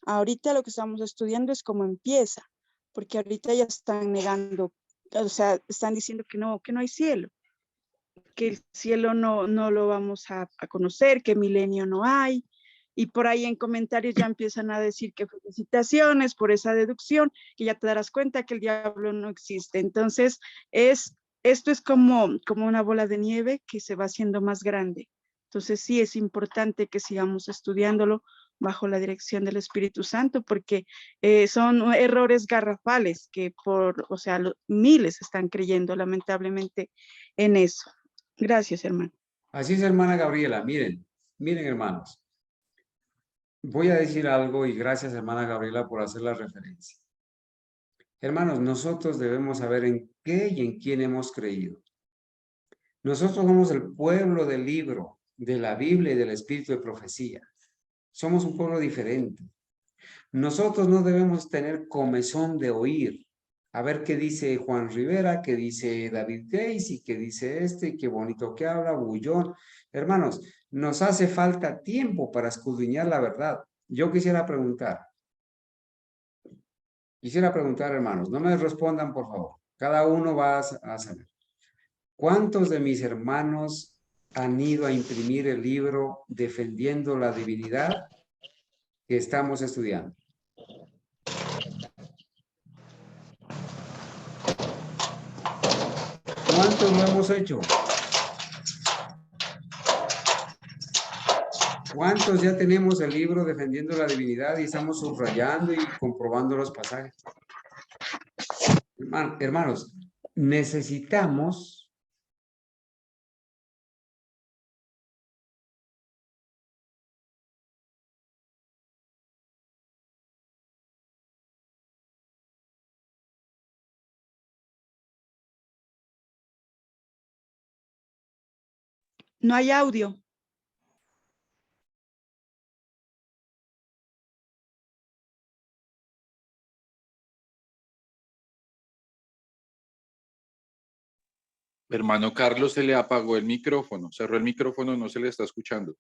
ahorita lo que estamos estudiando es cómo empieza, porque ahorita ya están negando, o sea, están diciendo que no hay cielo, que el cielo no lo vamos a conocer, que milenio no hay, y por ahí en comentarios ya empiezan a decir que felicitaciones por esa deducción, que ya te darás cuenta que el diablo no existe. Entonces, esto es como una bola de nieve que se va haciendo más grande. Entonces, sí es importante que sigamos estudiándolo bajo la dirección del Espíritu Santo, porque son errores garrafales que miles están creyendo lamentablemente en eso. Gracias, hermano. Así es, hermana Gabriela. Miren, hermanos. Voy a decir algo y gracias, hermana Gabriela, por hacer la referencia. Hermanos, nosotros debemos saber en qué y en quién hemos creído. Nosotros somos el pueblo del libro, de la Biblia y del Espíritu de Profecía. Somos un pueblo diferente. Nosotros no debemos tener comezón de oír. A ver qué dice Juan Rivera, qué dice David Casey, qué dice este, qué bonito que habla, bullón. Hermanos, nos hace falta tiempo para escudriñar la verdad. Yo quisiera preguntar, hermanos, no me respondan, por favor. Cada uno va a saber. ¿Cuántos de mis hermanos han ido a imprimir el libro Defendiendo la Divinidad que estamos estudiando? ¿Cuántos lo hemos hecho? ¿Cuántos ya tenemos el libro Defendiendo la Divinidad y estamos subrayando y comprobando los pasajes? Hermanos, necesitamos No hay audio. Hermano Carlos, se le apagó el micrófono, cerró el micrófono, no se le está escuchando.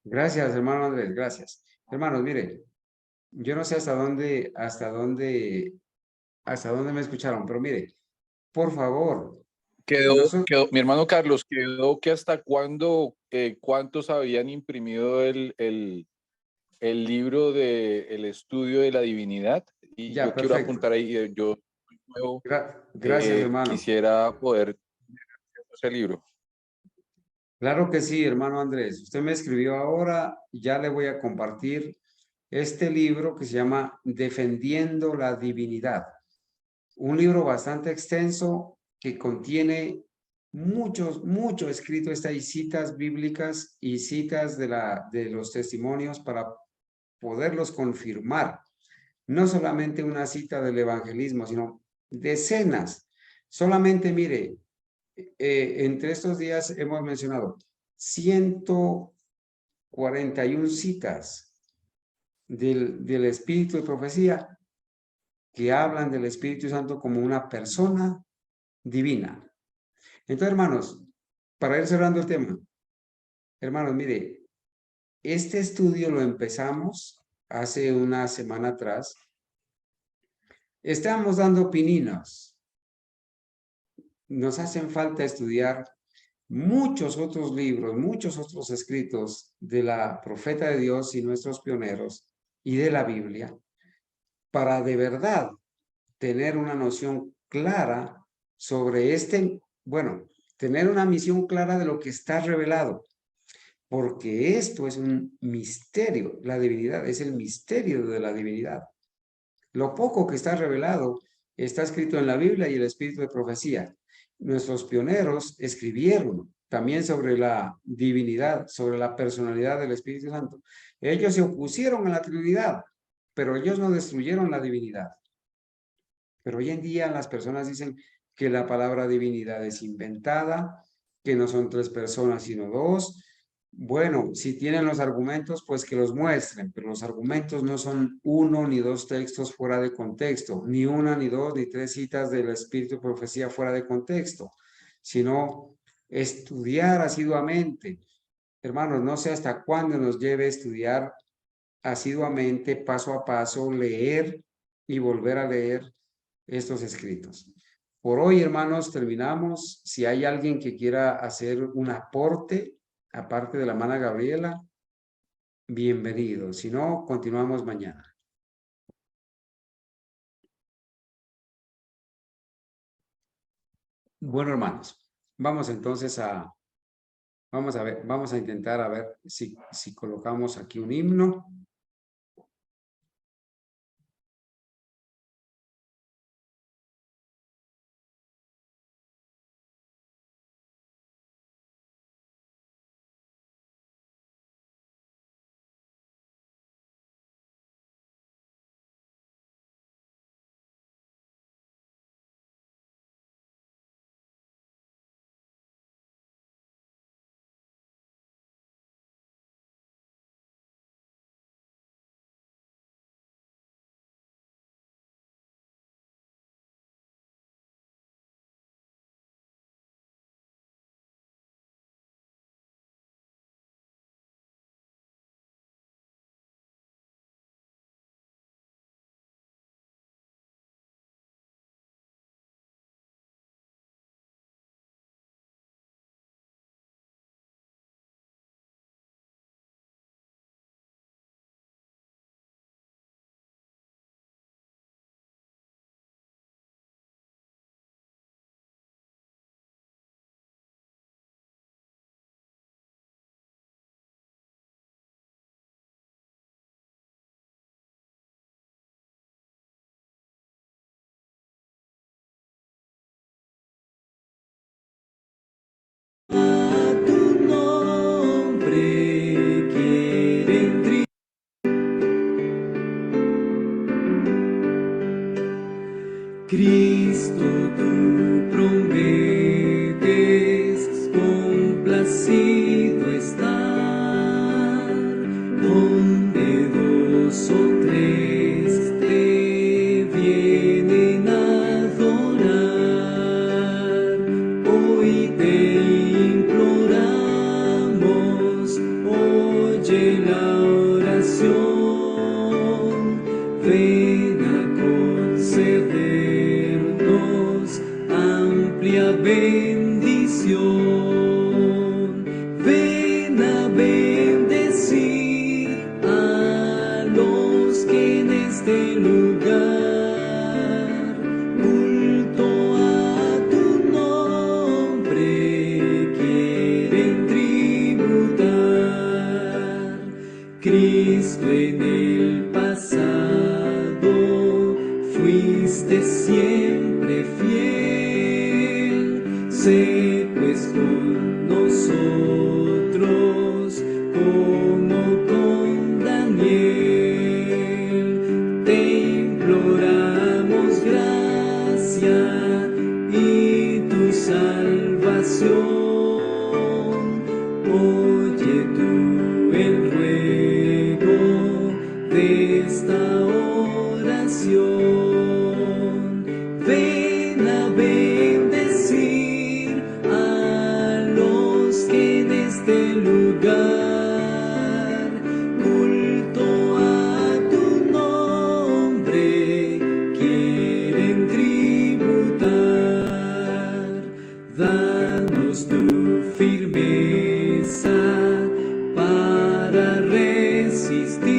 Gracias, hermano Andrés, gracias. Hermanos, mire, yo no sé hasta dónde me escucharon, pero mire, por favor, Mi hermano Carlos, quedó que hasta cuándo, cuántos habían imprimido el libro del estudio de la divinidad. Y ya, yo quiero perfecto. apuntar ahí, yo nuevo, Gracias, hermano. quisiera poder ese libro. Claro que sí, hermano Andrés. Usted me escribió ahora, ya le voy a compartir este libro que se llama Defendiendo la Divinidad. Un libro bastante extenso que contiene mucho escrito. Está ahí citas bíblicas y citas de los testimonios para poderlos confirmar. No solamente una cita del evangelismo, sino decenas. Solamente mire, entre estos días hemos mencionado 141 citas del Espíritu de profecía que hablan del Espíritu Santo como una persona divina. Entonces, hermanos, para ir cerrando el tema, hermanos, mire, este estudio lo empezamos hace una semana atrás. Estamos dando pininos. Nos hacen falta estudiar muchos otros libros, muchos otros escritos de la profeta de Dios y nuestros pioneros y de la Biblia para de verdad tener una noción clara sobre tener una misión clara de lo que está revelado, porque esto es un misterio, la divinidad es el misterio de la divinidad. Lo poco que está revelado está escrito en la Biblia y el espíritu de profecía. Nuestros pioneros escribieron también sobre la divinidad, sobre la personalidad del Espíritu Santo. Ellos se opusieron a la Trinidad, pero ellos no destruyeron la divinidad. Pero hoy en día las personas dicen que la palabra divinidad es inventada, que no son tres personas sino dos. Bueno, si tienen los argumentos, pues que los muestren, pero los argumentos no son uno ni dos textos fuera de contexto, ni una, ni dos, ni tres citas del Espíritu de Profecía fuera de contexto, sino estudiar asiduamente. Hermanos, no sé hasta cuándo nos lleve a estudiar asiduamente, paso a paso, leer y volver a leer estos escritos. Por hoy, hermanos, terminamos. Si hay alguien que quiera hacer un aporte, aparte de la hermana Gabriela, bienvenido. Si no, continuamos mañana. Bueno, hermanos, vamos entonces vamos a intentar a ver si colocamos aquí un himno. Cristo, tú prometes complacido estar donde dos o tres te vienen a adorar. Hoy te imploramos, oye la oración, ven a concedernos amplia bendición. Ven a bendecir a los que en este lugar culto a tu nombre quieren tributar. Cristo, en el pasado fuiste siempre fiel, sé pues con nosotros como con Daniel. Te imploramos gracia y tu salvación. Oye tú el ruego de esta oración. Ven a bendecir a los que en este lugar culto a tu nombre quieren tributar. Danos tu firmeza para resistir